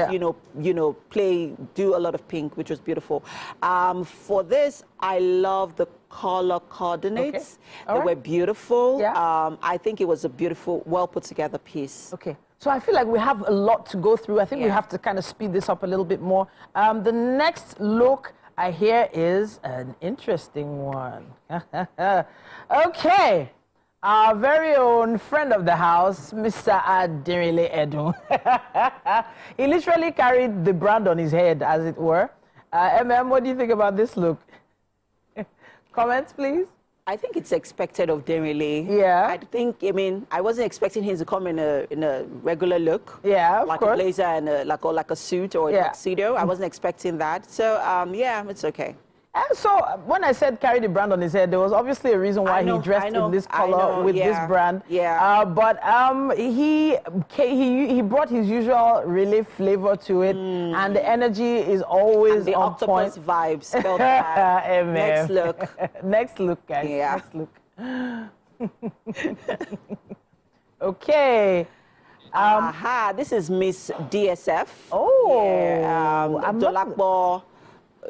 do a lot of pink, which was beautiful. For this, I love the color coordinates. They were beautiful. I think it was a beautiful, well put together piece. Okay. So I feel like we have a lot to go through. I think we have to kind of speed this up a little bit more. The next look I hear is an interesting one. Okay. Our very own friend of the house, Mr. Adirile Edun. He literally carried the brand on his head, as it were. what do you think about this look? Comments, please. I think it's expected of Demirile. Yeah. I wasn't expecting him to come in a regular look. Yeah, of course. Like a blazer and like a suit or a tuxedo. I wasn't expecting that. So, it's okay. And so when I said carry the brand on his head, there was obviously a reason why he dressed in this color with this brand. Yeah. But he brought his usual relief flavor to it, and the energy is always and the on octopus point. vibes. Next look. Next look, guys. Yeah. Next look. Okay. This is Miss DSF. Oh. Yeah. Dolakbo.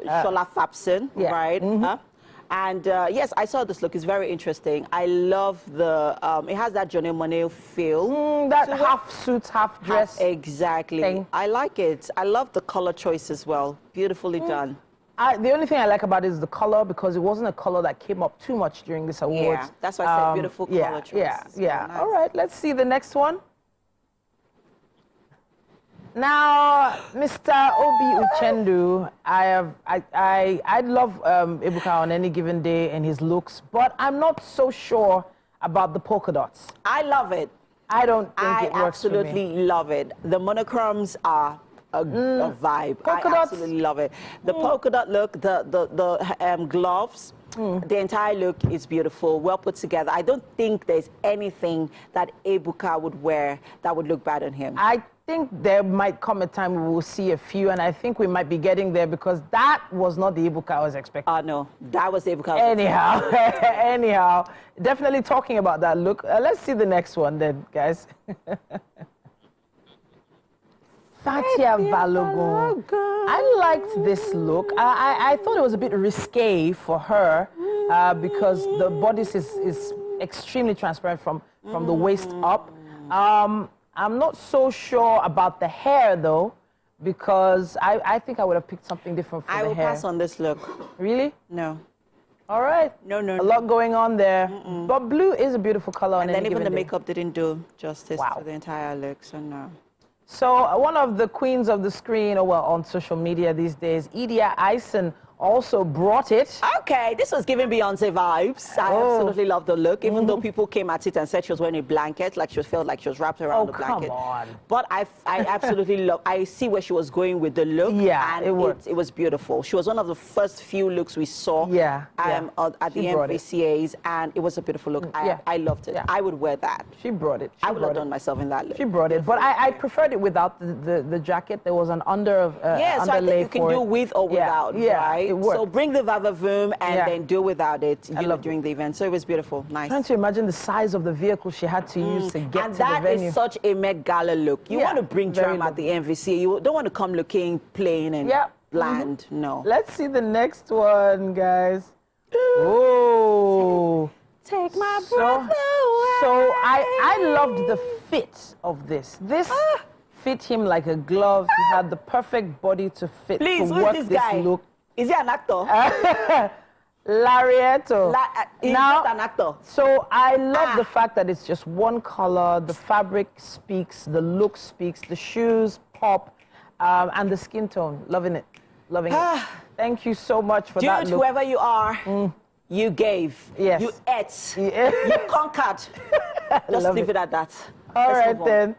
Shola Fapson, right? And yes, I saw this look. It's very interesting. I love it has that Johnny Monet feel. That half suit, half dress. Exactly. Thing. I like it. I love the color choice as well. Beautifully done. The only thing I like about it is the color, because it wasn't a color that came up too much during this awards. Yeah, that's why I said beautiful color choice. Yeah. Nice. All right, let's see the next one. Now, Mr. Obi Uchendu, I love Ebuka on any given day and his looks, but I'm not so sure about the polka dots. I love it. I don't think it works for me. I absolutely love it. The monochromes are a vibe. Polka I dots. absolutely love it. The polka dot look, the gloves, the entire look is beautiful, well put together. I don't think there's anything that Ebuka would wear that would look bad on him. I think there might come a time we will see a few, and I think we might be getting there because that was not the Ebuka I was expecting. No, that was the Ebuka. Anyhow, definitely talking about that look. Let's see the next one then, guys. Fatia Balogun. I liked this look. I thought it was a bit risque for her because the bodice is extremely transparent from the waist up. I'm not so sure about the hair though, because I think I would have picked something different for the hair. I will pass on this look. Really? No. All right. No. A lot going on there. But blue is a beautiful color. And then even the makeup didn't do justice to the entire look, so no. So one of the queens of the screen, on social media these days, Idia Ison, also brought it. Okay, this was giving Beyonce vibes. I absolutely love the look, even though people came at it and said she was wearing a blanket, like she felt like she was wrapped around the blanket. Come on. But I absolutely love, I see where she was going with the look. Yeah, and it was beautiful. She was one of the first few looks we saw at the AMVCAs, and it was a beautiful look. I loved it. Yeah. I would wear that. She brought it. I would have done myself in that look. She brought it, but I preferred it without the jacket. There was an so I think you can do with or without, right? It worked. So bring the vavavoom and then do without it during the event. So it was beautiful, nice. Trying to imagine the size of the vehicle she had to use to get to the venue. And that is such a Met Gala look. You want to bring drama at the MVC. You don't want to come looking plain and bland. No. Let's see the next one, guys. Oh. Take my breath away. So I loved the fit of this. This fit him like a glove. He had the perfect body to fit Please, to who work is this this guy? look. Is he an actor? Larieto. He's not an actor. So I love the fact that it's just one color. The fabric speaks, the look speaks, the shoes pop, and the skin tone. Loving it. Loving it. Thank you so much for that look. Whoever you are, you gave. Yes. You ate. You conquered. Just leave it at that. All right then.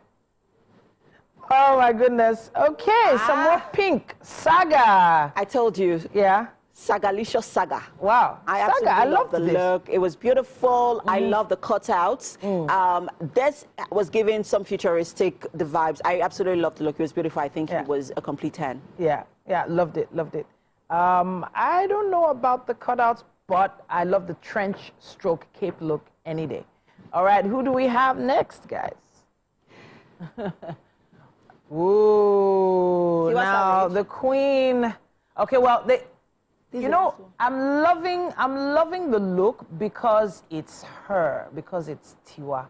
Oh my goodness. Okay, some more pink. Saga. I told you. Yeah. Sagalicious Saga. Wow. I absolutely love the look. It was beautiful. I love the cutouts. This was giving some futuristic the vibes. I absolutely loved the look. It was beautiful. I think it was a complete 10. Yeah. Loved it. I don't know about the cutouts, but I love the trench stroke cape look any day. All right, who do we have next, guys? Ooh, now the queen. Okay, well, I'm loving the look because it's her, because it's Tiwa.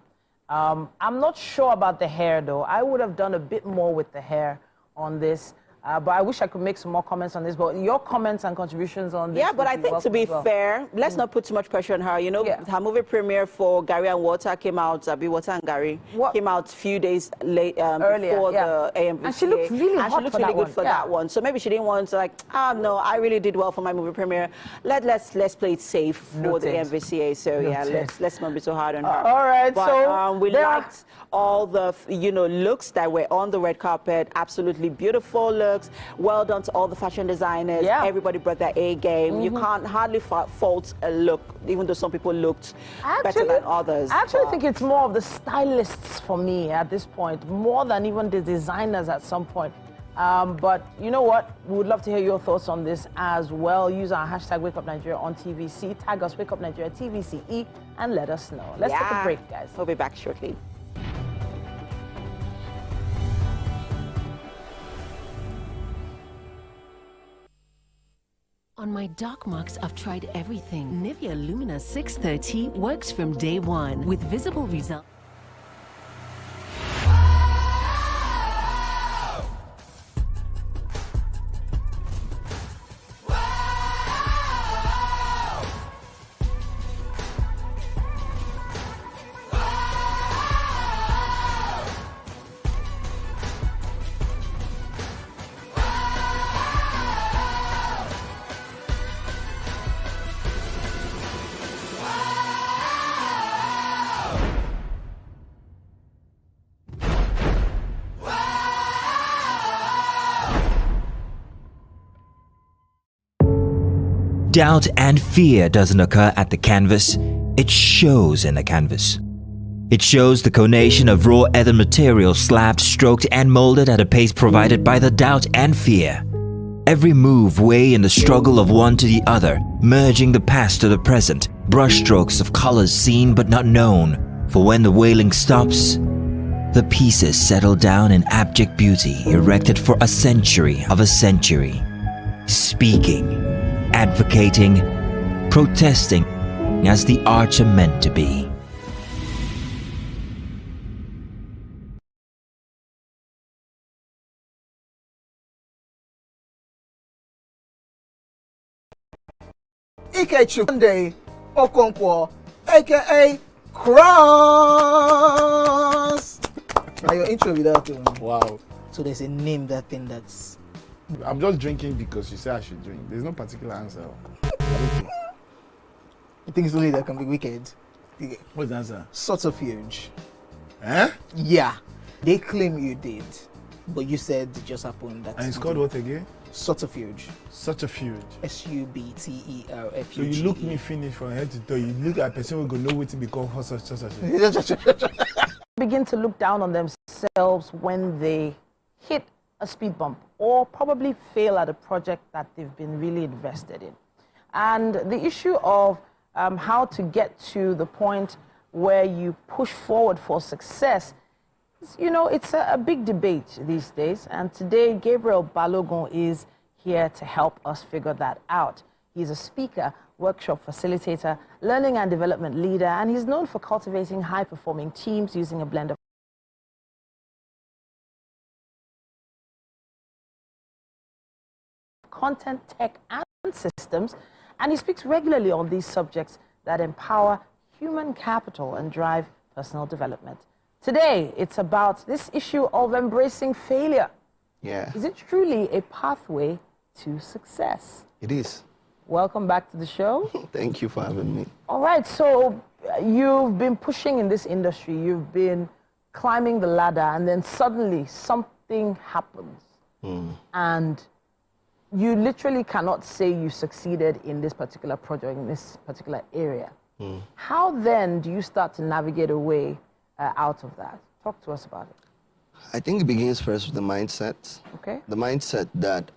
I'm not sure about the hair though. I would have done a bit more with the hair on this. But I wish I could make some more comments on this. But your comments and contributions on this. Yeah, but I think to be fair, let's not put too much pressure on her. You know, her movie premiere for Gary and Water came out, Water and Gary, came out a few days earlier, before the AMVCA. And she looked really hot she looked really good for that one. So maybe she didn't want to no, I really did well for my movie premiere. Let's play it safe for the AMVCA. So let's not be so hard on her. All right, but, so we liked all the looks that were on the red carpet. Absolutely beautiful looks. Well done to all the fashion designers. Everybody brought their A game. You can't hardly fault a look, even though some people looked better than others. I actually think it's more of the stylists for me at this point, more than even the designers at some point. But you know what? We would love to hear your thoughts on this as well. Use our hashtag WakeUpNigeria on TVC. Tag us WakeUpNigeria TVCE and let us know. Let's take a break, guys. We'll be back shortly. On my dark marks, I've tried everything. Nivea Lumina 630 works from day one with visible results. Doubt and fear doesn't occur at the canvas, it shows in the canvas. It shows the conation of raw earthen material slabbed, stroked and molded at a pace provided by the doubt and fear. Every move way in the struggle of one to the other, merging the past to the present, brushstrokes of colors seen but not known. For when the wailing stops, the pieces settle down in abject beauty erected for a century of a century. Speaking, advocating, protesting as the arts are meant to be. Ike Sunday Okonkwo, aka Cross. Now your intro without Wow. So there's a name that thing that's. I'm just drinking because you say I should drink. There's no particular answer. You think it's only that can be wicked? What's the answer? Subterfuge. Eh? Yeah. They claim you did, but you said it just happened. That And it's called what again? Subterfuge. Subterfuge. SUBTERFUGE. So you look me finish from head to toe. You look at a person who go know what to become such. Begin to look down on themselves when they hit a speed bump or probably fail at a project that they've been really invested in. And the issue of how to get to the point where you push forward for success, you know, it's a big debate these days. And today, Gabriel Balogun is here to help us figure that out. He's a speaker, workshop facilitator, learning and development leader, and he's known for cultivating high-performing teams using a blend of content, tech, and systems, and he speaks regularly on these subjects that empower human capital and drive personal development. Today, it's about this issue of embracing failure. Yeah. Is it truly a pathway to success? It is. Welcome back to the show. Thank you for having me. All right, so you've been pushing in this industry, you've been climbing the ladder, and then suddenly something happens. And you literally cannot say you succeeded in this particular project, in this particular area. How then do you start to navigate a way out of that? Talk to us about it. I think it begins first with the mindset. Okay. The mindset that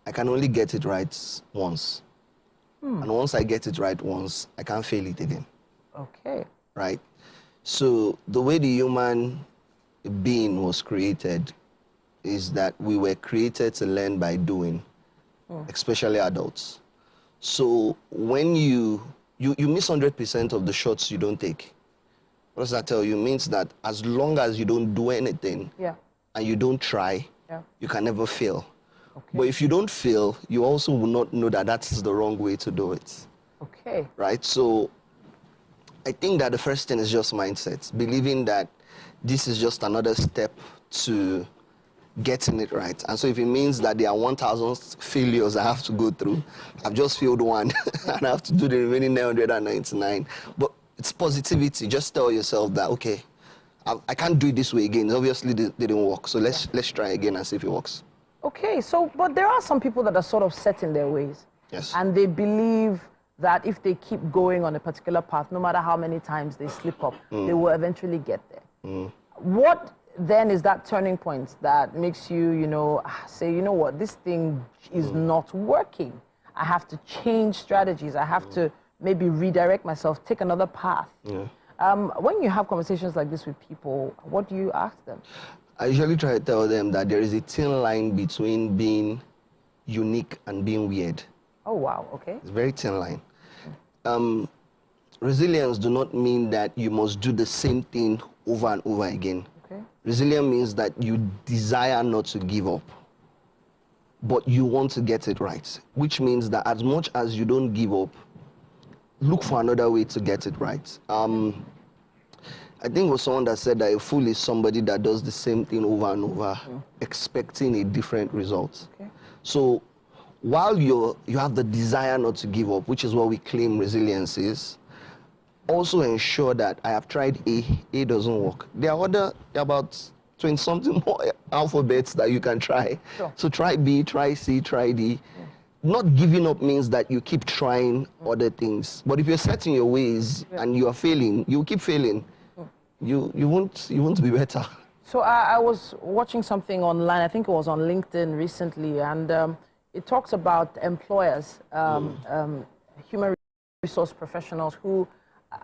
I can only get it right once. And once I get it right once, I can't fail it again. Okay. Right? So the way the human being was created is that we were created to learn by doing, especially adults. So when you miss 100% of the shots you don't take. What does that tell you? It means that as long as you don't do anything and you don't try, you can never fail. Okay. But if you don't fail, you also will not know that that's the wrong way to do it. Okay. Right? So I think that the first thing is just mindset, believing that this is just another step to getting it right. And so if it means that there are 1,000 failures I have to go through, I've just failed one and I have to do the remaining 999. But it's positivity. Just tell yourself that, okay, I can't do it this way again. Obviously, it didn't work. So let's try again and see if it works. Okay, so, but there are some people that are sort of set in their ways. Yes. And they believe that if they keep going on a particular path, no matter how many times they slip up, they will eventually get there. What then is that turning point that makes you, you know, say, you know what, this thing is not working. I have to change strategies. I have to maybe redirect myself, take another path. When you have conversations like this with people, what do you ask them? I usually try to tell them that there is a thin line between being unique and being weird. Oh, wow, okay. It's a very thin line. Resilience do not mean that you must do the same thing over and over again. Okay. Resilience means that you desire not to give up, but you want to get it right, which means that as much as you don't give up, look for another way to get it right. I think it was someone that said that a fool is somebody that does the same thing over and over, expecting a different result. Okay. So while you have the desire not to give up, which is what we claim resilience is, also ensure that I have tried A doesn't work. There are about 20-something more alphabets that you can try. Sure. So try B, try C, try D. not giving up means that you keep trying other things. But if you're set in your ways and you are failing, you keep failing. You won't be better. So I was watching something online, I think it was on LinkedIn recently, and it talks about employers, human resource professionals who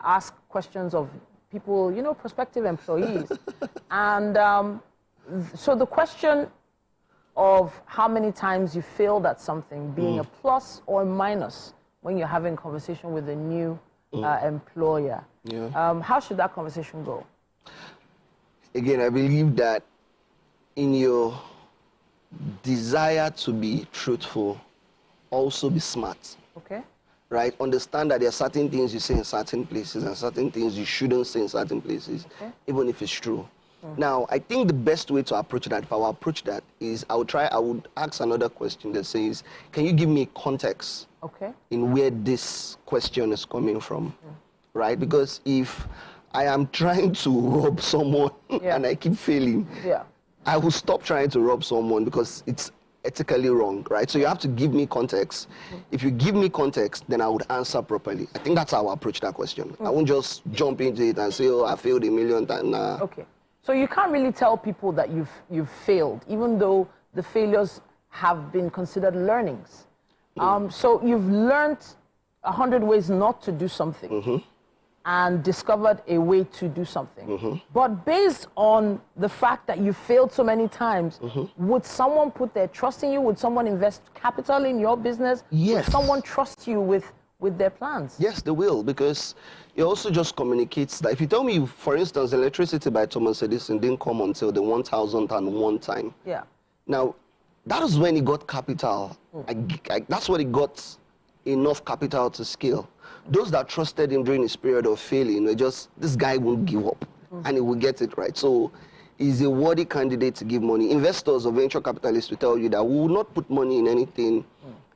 ask questions of people, you know, prospective employees. And so the question of how many times you failed at something being a plus or minus when you're having a conversation with a new employer. How should that conversation go? Again, I believe that in your desire to be truthful, also be smart. Okay. Right? Understand that there are certain things you say in certain places and certain things you shouldn't say in certain places, even if it's true. Now, I think the best way to approach that, if I will approach that, is I would ask another question that says, can you give me context in where this question is coming from? Right? Because if I am trying to rob someone and I keep failing, I will stop trying to rob someone because it's ethically wrong, right? So you have to give me context. If you give me context, then I would answer properly. I think that's how I approach that question. I won't just jump into it and say, oh, I failed a million times. Nah. Okay. So you can't really tell people that you've failed, even though the failures have been considered learnings. So you've learned 100 ways not to do something and discovered a way to do something. But based on the fact that you failed so many times, would someone put their trust in you? Would someone invest capital in your business? Yes. Would someone trust you with their plans? Yes, they will, because it also just communicates that if you tell me, for instance, electricity by Thomas Edison didn't come until the 1001 time. Yeah. Now, that is when he got capital. That's when he got enough capital to scale. Those that trusted him during his period of failing were just, this guy won't give up and he will get it right. So he's a worthy candidate to give money. Investors or venture capitalists will tell you that we will not put money in anything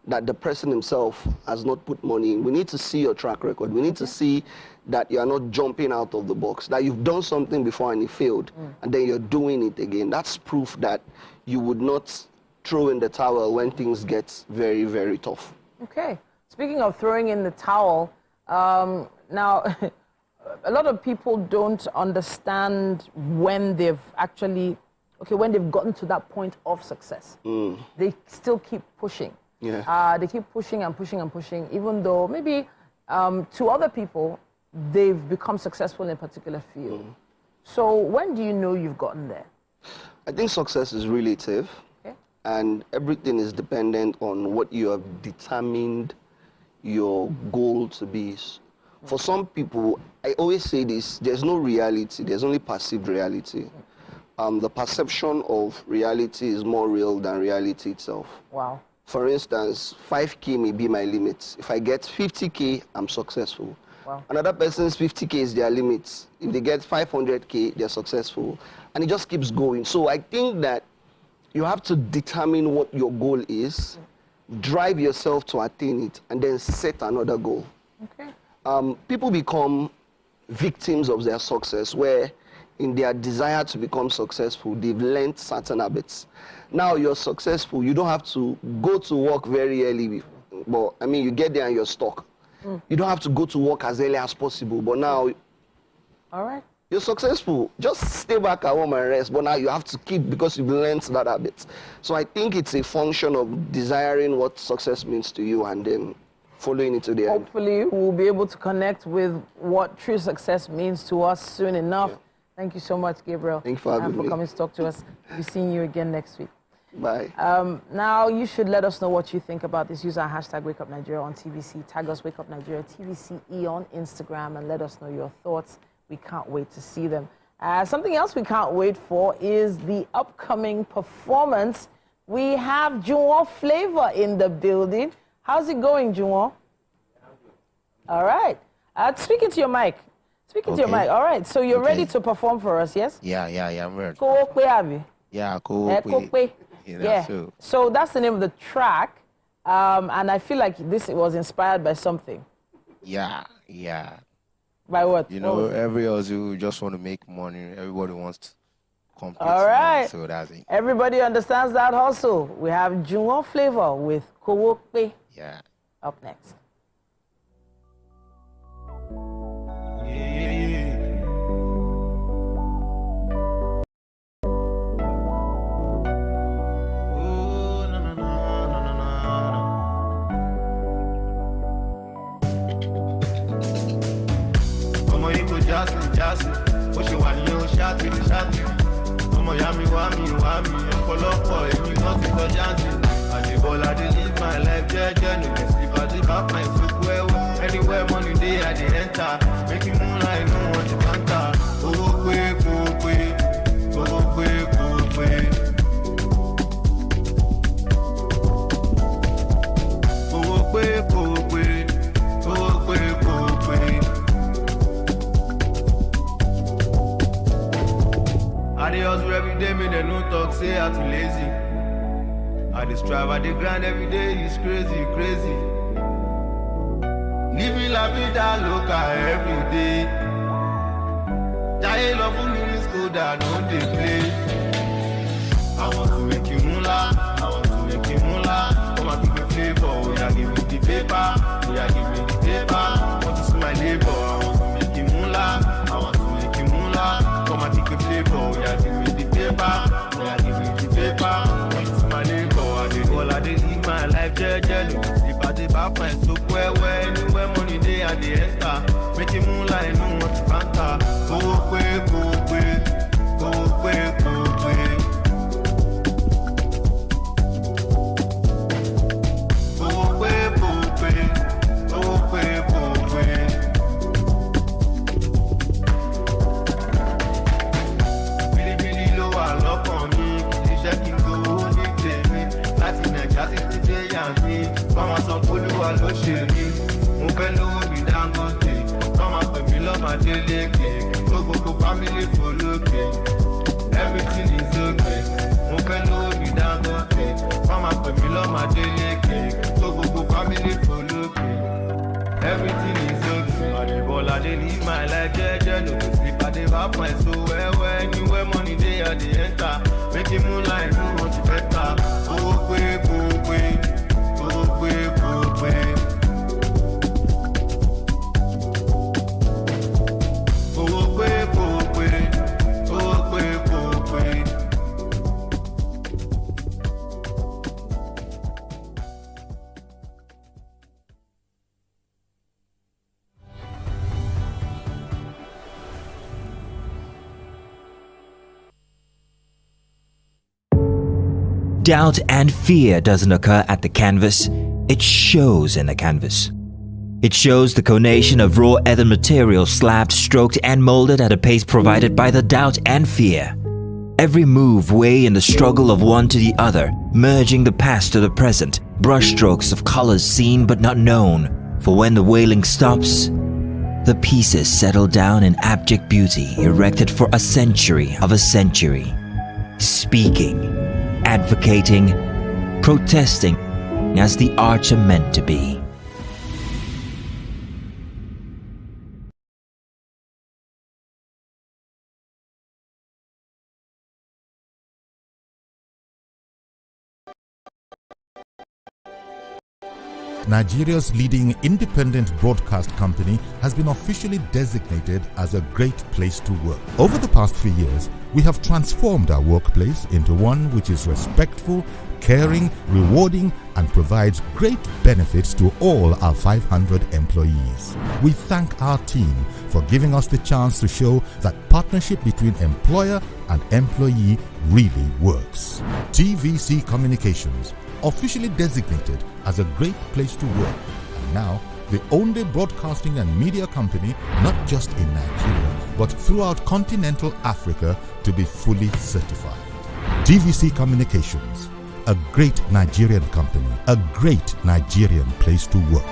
that the person himself has not put money in. We need to see your track record. We need to see that you are not jumping out of the box, that you've done something before and it failed, and then you're doing it again. That's proof that you would not throw in the towel when things get very, very tough. Okay. Speaking of throwing in the towel, now, a lot of people don't understand when they've actually, when they've gotten to that point of success. They still keep pushing. They keep pushing and pushing and pushing, even though maybe to other people, they've become successful in a particular field. So when do you know you've gotten there? I think success is relative, and everything is dependent on what you have determined your goal to be. For some people, I always say this, there's no reality, there's only perceived reality. The perception of reality is more real than reality itself. Wow. For instance, 5K may be my limit. If I get 50K, I'm successful. Wow. Another person's 50K is their limit. If they get 500K, they're successful. And it just keeps going. So I think that you have to determine what your goal is, drive yourself to attain it, and then set another goal. Okay. People become victims of their success, where in their desire to become successful, they've learned certain habits. Now you're successful, you don't have to go to work very early, but I mean, you get there and you're stuck. You don't have to go to work as early as possible, but now you're successful. Just stay back at home and rest, but now you have to keep, because you've learned that habit. So I think it's a function of desiring what success means to you and then following it to the end. Hopefully we'll be able to connect with what true success means to us soon enough. Thank you so much, Gabriel. Thank you for having me. coming to talk to us. We'll be seeing you again next week. Bye. Now, you should let us know what you think about this. Use our hashtag #WakeUpNigeria on TVC. Tag us WakeUpNigeria, TVCE on Instagram, and let us know your thoughts. We can't wait to see them. Something else we can't wait for is the upcoming performance. We have Juwon Flavor in the building. How's it going, Juwon? All right. Speaking to your mic. Speaking to your mic. All right. So you're ready to perform for us, yes? Yeah, I'm ready. Yeah, Yeah. So that's the name of the track. And I feel like this was inspired by something. Yeah. By what? You know, every Aussie just want to make money. Everybody wants complete. All right. So that's it. Everybody understands that hustle. We have Jungo Flavor with Kowokpe. Yeah. Up next. Anywhere money day I dey enter, making moonlight no one to banter. Go quick, go quick, go quick, go quick. Go quick, go quick, go quick, go quick. I dey hustle every day, me they no talk, say I too lazy. I dey strive, I dey grind every day, it's crazy, crazy. Living la vida loca every day. Jai love me in school that no dey play. I want to make you moolah, I want to make you moolah. Come and give me flavor, oh yeah, give me the paper, oh yeah, give me the paper. Want to see my labor, I want to make you moolah, I want to make you moolah. Come and give me flavor, oh yeah, give me the paper, oh yeah, give me the paper. Want to see my labor, I dey all I dey live my life, jeje. I dey back my soup well. Anywhere money day I dey enter, making moonlight no one to banter. Go quick, go quick, go quick, go quick. Go quick, go quick, go quick, go quick. Bilibili ló wà lọ́kàn mi, kì í ṣe kí n gbowó ní tèmi. Láti Nàìjíríà títí dé Yankee. Mama sọ polúwa ló ṣe mí, mo fẹ́ lówó bí Dangote. Mama pè mí lọ́mọ Adélékè, gbogbo family folókè. Everything is okay, mo fẹ́ lówó bí Dangote. Mama pè mí lọ́mọ Adélékè, gbogbo family folókè. Everything is okay. Adébọ́lá dey live my life jẹ́jẹ́, no go sleep, I dey baff my soul wẹ́wẹ́. Anywhere money dey I dey enter, making moonlight no want to better. Owó pé, owó pé. Doubt and fear doesn't occur at the canvas, it shows in the canvas. It shows the conation of raw earthen material slabbed, stroked and molded at a pace provided by the doubt and fear. Every move way in the struggle of one to the other, merging the past to the present, brushstrokes of colors seen but not known. For when the wailing stops, the pieces settle down in abject beauty erected for a century of a century. Speaking, advocating, protesting as the arts are meant to be. Nigeria's leading independent broadcast company has been officially designated as a great place to work. Over the past few years, we have transformed our workplace into one which is respectful, caring, rewarding, and provides great benefits to all our 500 employees. We thank our team for giving us the chance to show that partnership between employer and employee really works. TVC Communications, officially designated as a great place to work, and now the only broadcasting and media company not just in Nigeria but throughout continental Africa to be fully certified. TVC Communications, a great Nigerian company, a great Nigerian place to work.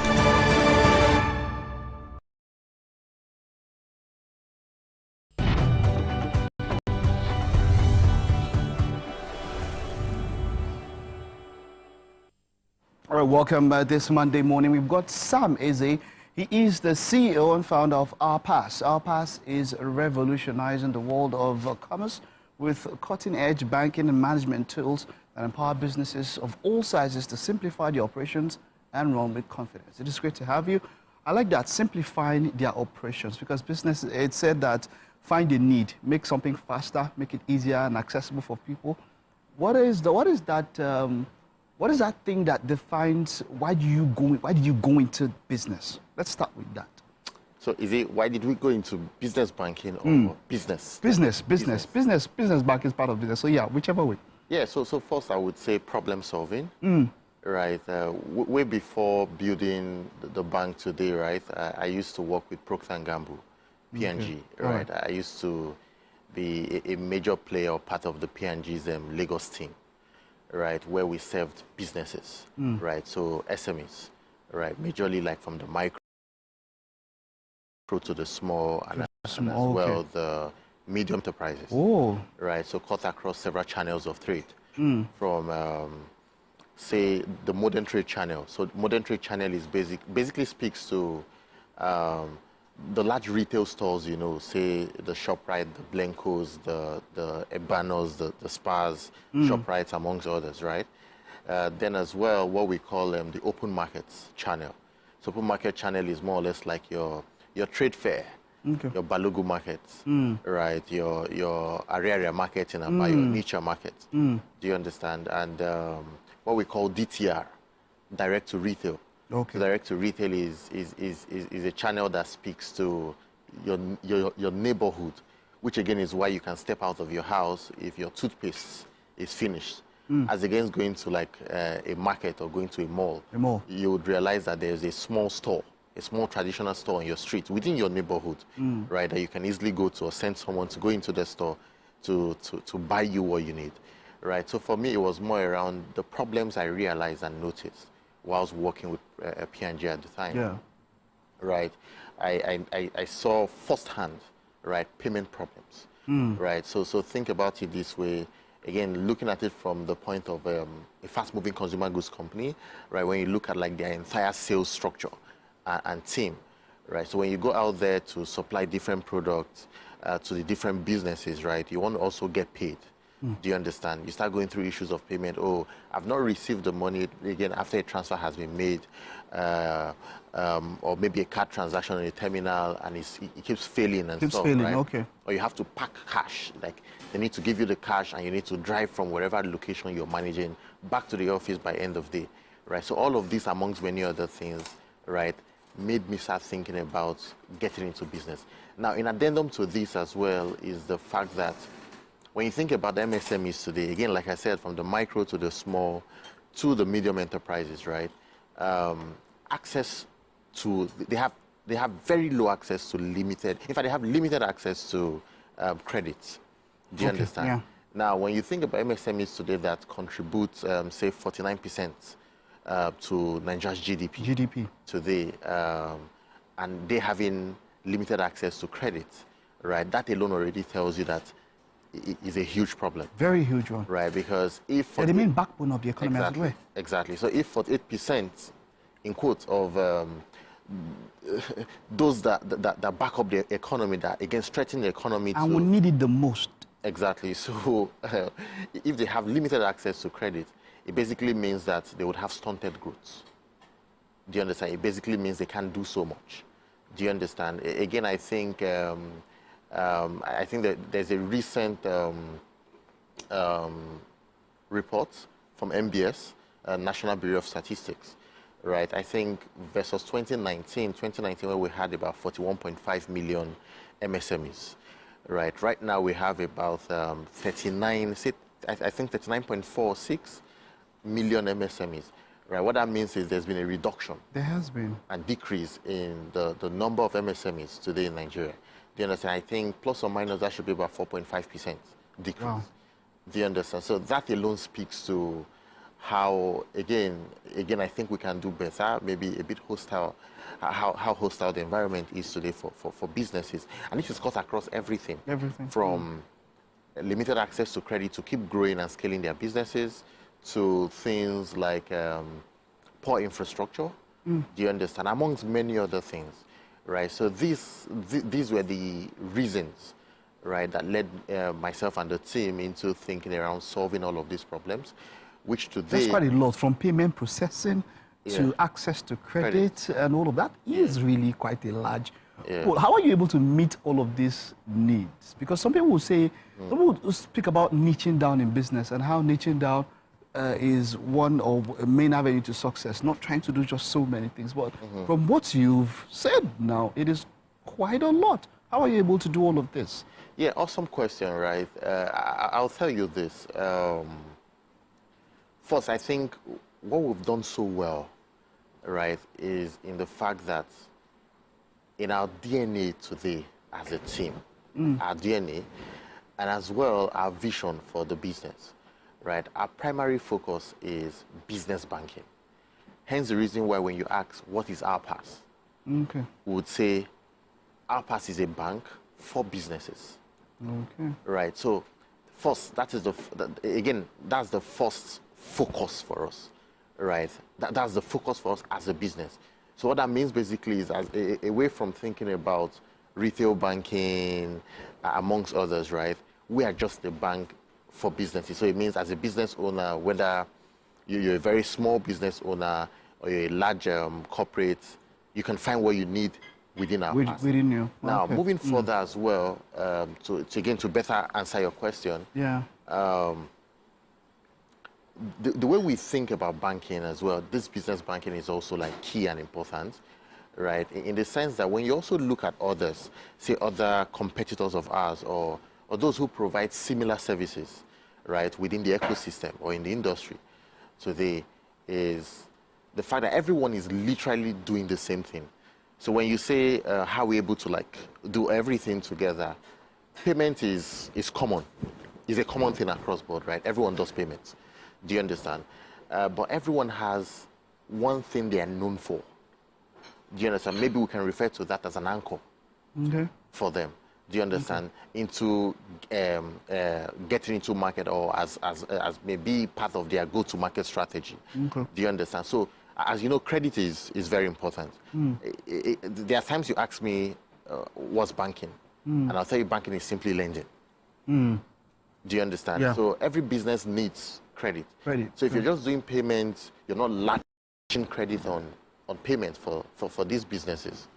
All right, welcome this Monday morning. We've got Sam Eze. He is the CEO and founder of Our Pass. Our Pass is revolutionizing the world of commerce with cutting-edge banking and management tools that empower businesses of all sizes to simplify their operations and run with confidence. It is great to have you. I like that, simplifying their operations, because business, it said that find a need, make something faster, make it easier and accessible for people. What is that thing that defines why do you go into business? Let's start with that. So is it, why did we go into business banking or business? Business banking is part of business. So yeah, whichever way. Yeah, so first I would say problem solving. Right, way before building the bank today, right, I used to work with Procter & Gamble, P&G, right? I used to be a major player or part of the P&G's Lagos team, right, where we served businesses, right, so SMEs, right, majorly like from the micro to the small and as well the medium enterprises, right, so cut across several channels of trade, from say the modern trade channel. So modern trade channel is basically speaks to the large retail stores, you know, say the ShopRite, the Blencos, the Ebanos, the Spars, ShopRites, amongst others, right? Then as well, what we call the open markets channel. So open market channel is more or less like your trade fair, your Balogu markets, right? Your area market and your niche market. Do you understand? And what we call DTR, direct to retail. So direct to retail is a channel that speaks to your neighborhood, which again is why you can step out of your house if your toothpaste is finished, as against going to like a market or going to a mall. You would realize that there's a small store, a small traditional store on your street within your neighborhood, right, that you can easily go to or send someone to go into the store to buy you what you need. Right, so for me, it was more around the problems I realized and noticed whilst working with P&G at the time. Yeah. Right, I saw firsthand, right, payment problems. Right, so think about it this way. Again, looking at it from the point of a fast-moving consumer goods company, right, when you look at like their entire sales structure and team, right, so when you go out there to supply different products to the different businesses, right, you want to also get paid. Do you understand? You start going through issues of payment. Oh, I've not received the money again after a transfer has been made, or maybe a card transaction in a terminal and it keeps failing and stuff, right? Or you have to pack cash. Like they need to give you the cash and you need to drive from wherever location you're managing back to the office by end of day, right? So all of this, amongst many other things, right, made me start thinking about getting into business. Now, in addendum to this as well is the fact that when you think about MSMEs today, again, like I said, from the micro to the small to the medium enterprises, right? Access to, they have very low access to limited, in fact, they have limited access to credits. Do you understand? Yeah. Now, when you think about MSMEs today that contribute, say, 49% to Nigeria's GDP today, and they having limited access to credit, right? That alone already tells you that is a huge problem. Very huge one. Right, because if... They're the main backbone of the economy as well. Exactly. So if 48%, in quotes, of those that back up the economy, that again strengthen the economy... And we need it the most. Exactly. So if they have limited access to credit, it basically means that they would have stunted growth. Do you understand? It basically means they can't do so much. Do you understand? Again, I think that there's a recent report from MBS, National Bureau of Statistics, right? I think versus 2019 where we had about 41.5 million MSMEs, right? Right now we have about 39.46 million MSMEs. Right, what that means is there's been a reduction. There has been. And decrease in the number of MSMEs today in Nigeria. Do you understand? I think plus or minus that should be about 4.5% decrease. Wow. Do you understand? So that alone speaks to how, again, I think we can do better, maybe a bit hostile, how hostile the environment is today for businesses. And this is cut across everything. Everything. From limited access to credit to keep growing and scaling their businesses, to things like poor infrastructure, do you understand, amongst many other things, right? So these were the reasons, right, that led myself and the team into thinking around solving all of these problems, which today... That's quite a lot, from payment processing to access to credit and all of that is really quite a large... Well, how are you able to meet all of these needs? Because some people will say, some people will speak about niching down in business and how niching down is one of a main avenue to success, not trying to do just so many things. But from what you've said now, it is quite a lot. How are you able to do all of this? Yeah, awesome question, right? I'll tell you this. First, I think what we've done so well, right, is in the fact that in our DNA today as a team, our DNA, and as well our vision for the business, right? Our primary focus is business banking. Hence the reason why when you ask, what is our pass? We would say, our pass is a bank for businesses. Right, so first, that is that's the first focus for us, right? That's the focus for us as a business. So what that means basically is away from thinking about retail banking, amongst others, right? We are just a bank for businesses. So it means as a business owner, whether you're a very small business owner or you're a large corporate, you can find what you need within our pass. Within you. Now, moving further as well, to better answer your question, the way we think about banking as well, this business banking is also like key and important, right? In the sense that when you also look at others, say other competitors of ours or those who provide similar services, right, within the ecosystem or in the industry, so is the fact that everyone is literally doing the same thing. So when you say how we're able to like do everything together, payment is common. It's a common thing across board, right? Everyone does payments. Do you understand? But everyone has one thing they are known for. Do you understand? Maybe we can refer to that as an anchor for them. Do you understand? Into getting into market or as maybe part of their go-to-market strategy. Do you understand? So, as you know, credit is very important. There are times you ask me, what's banking? And I'll tell you banking is simply lending. Do you understand? Yeah. So every business needs credit. So if you're just doing payments, you're not latching credit on payments for these businesses.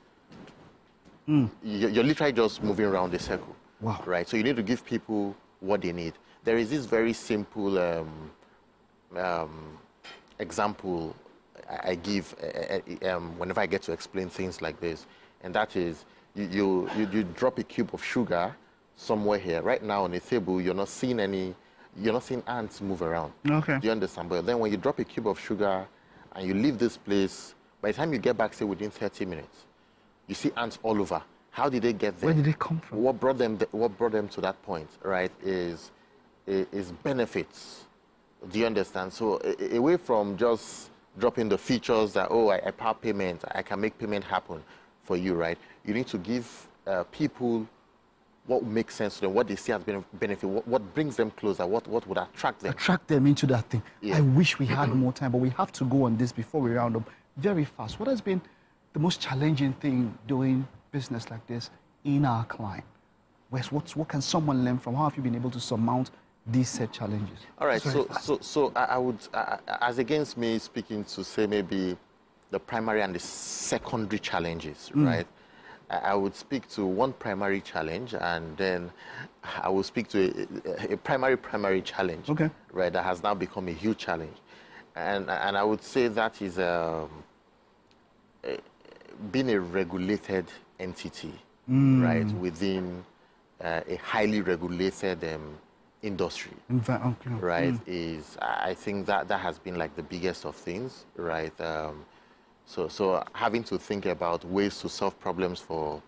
You're literally just moving around the circle. Wow. Right? So you need to give people what they need. There is this very simple example I give whenever I get to explain things like this, and that is you drop a cube of sugar somewhere here. Right now on the table, you're not seeing ants move around. Do you understand? But then when you drop a cube of sugar and you leave this place, by the time you get back, say within 30 minutes, you see ants all over. How did they get there? Where did they come from? What brought them to that point, right, is benefits. Do you understand? So away from just dropping the features that, I power payment, I can make payment happen for you, right? You need to give people what makes sense to them, what they see as benefit, what brings them closer, what would attract them. Attract them into that thing. I wish we had more time, but we have to go on this before we round up very fast. What has been the most challenging thing doing business like this in our climate? What can someone learn from? How have you been able to surmount these set challenges? All right, so I would, as against me speaking to say maybe the primary and the secondary challenges, right? I would speak to one primary challenge, and then I will speak to a primary challenge, right, that has now become a huge challenge. And I would say that is being a regulated entity, right, within a highly regulated industry, right, is, I think that has been like the biggest of things, right? So having to think about ways to solve problems for,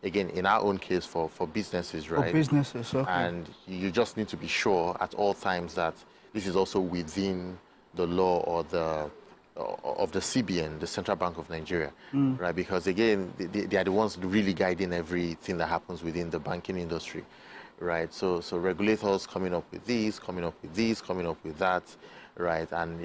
again, in our own case, for businesses, right? For businesses, And you just need to be sure at all times that this is also within the law or of the CBN, the Central Bank of Nigeria, right? Because again, they are the ones really guiding everything that happens within the banking industry, right? So regulators coming up with these, coming up with these, coming up with that, right? And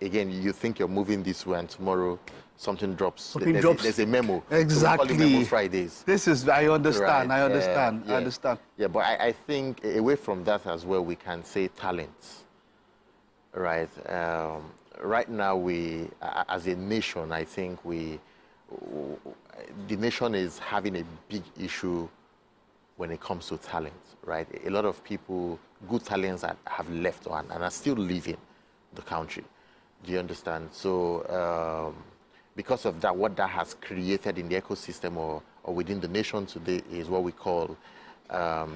again, you think you're moving this way, and tomorrow something drops. There's a memo. Exactly. So we call it Memo Fridays. This is, I understand, right. I understand, Yeah. I understand. Yeah, but I think away from that as well, we can say talents, right? Right now, we, as a nation, I think the nation is having a big issue when it comes to talent, right? A lot of people, good talents have left and are still leaving the country. Do you understand? So because of that, what that has created in the ecosystem or within the nation today is what we call a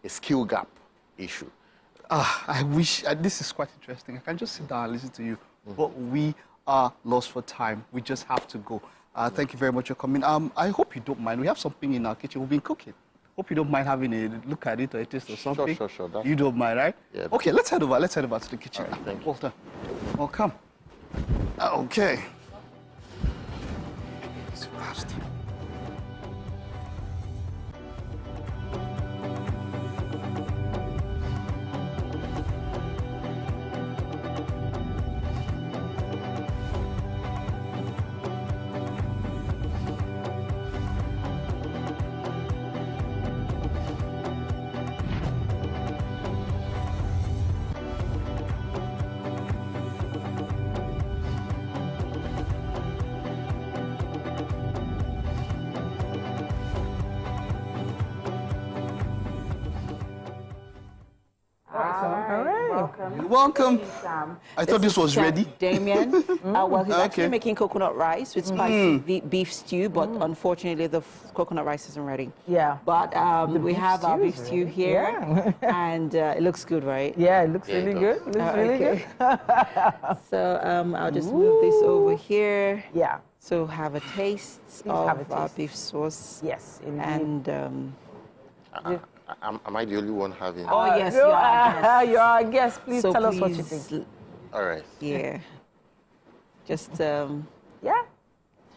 skill gap issue. I wish, this is quite interesting. I can just sit down and listen to you, but we are lost for time. We just have to go. Thank you very much for coming. I hope you don't mind. We have something in our kitchen. We've been cooking. Hope you don't mind having a look at it or a taste or something. Sure. You don't mind, right? Yeah. Okay, let's head over. Let's head over to the kitchen. Right, thank you. Walter, welcome. Okay. It's fast. Welcome. I thought this was ready. Damien. Well, he's actually making coconut rice with spicy beef stew, but unfortunately the coconut rice isn't ready. Yeah. But we have our beef stew here, and it looks good, right? Yeah, it looks really good. It looks really good. So I'll just move this over here. Yeah. So have a taste of our beef sauce. Yes, indeed. Am I the only one having? Oh yes, you are. You're our guest. Please So tell us what you think. All right. Yeah. Just yeah.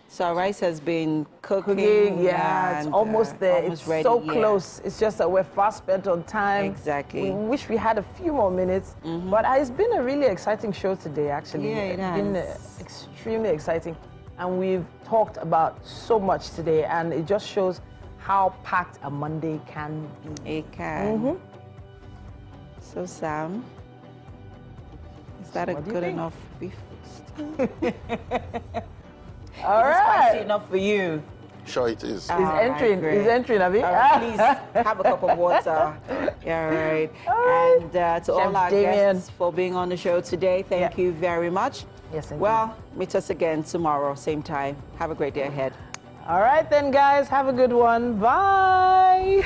So our rice has been cooking. Yeah, it's almost there. It's ready, so close. It's just that we're fast spent on time. Exactly. We wish we had a few more minutes. But it's been a really exciting show today, actually. Yeah, it It's been extremely exciting. And we've talked about so much today, and it just shows how packed a Monday can be. It can. So Sam, is that a good enough beef stew? All right. Spicy enough for you? Sure it is. He's entering, Abi. Please have a cup of water. Yeah, right. And to all our guests for being on the show today, thank you very much. Yes, indeed. Well, meet us again tomorrow, same time. Have a great day ahead. All right then, guys. Have a good one. Bye.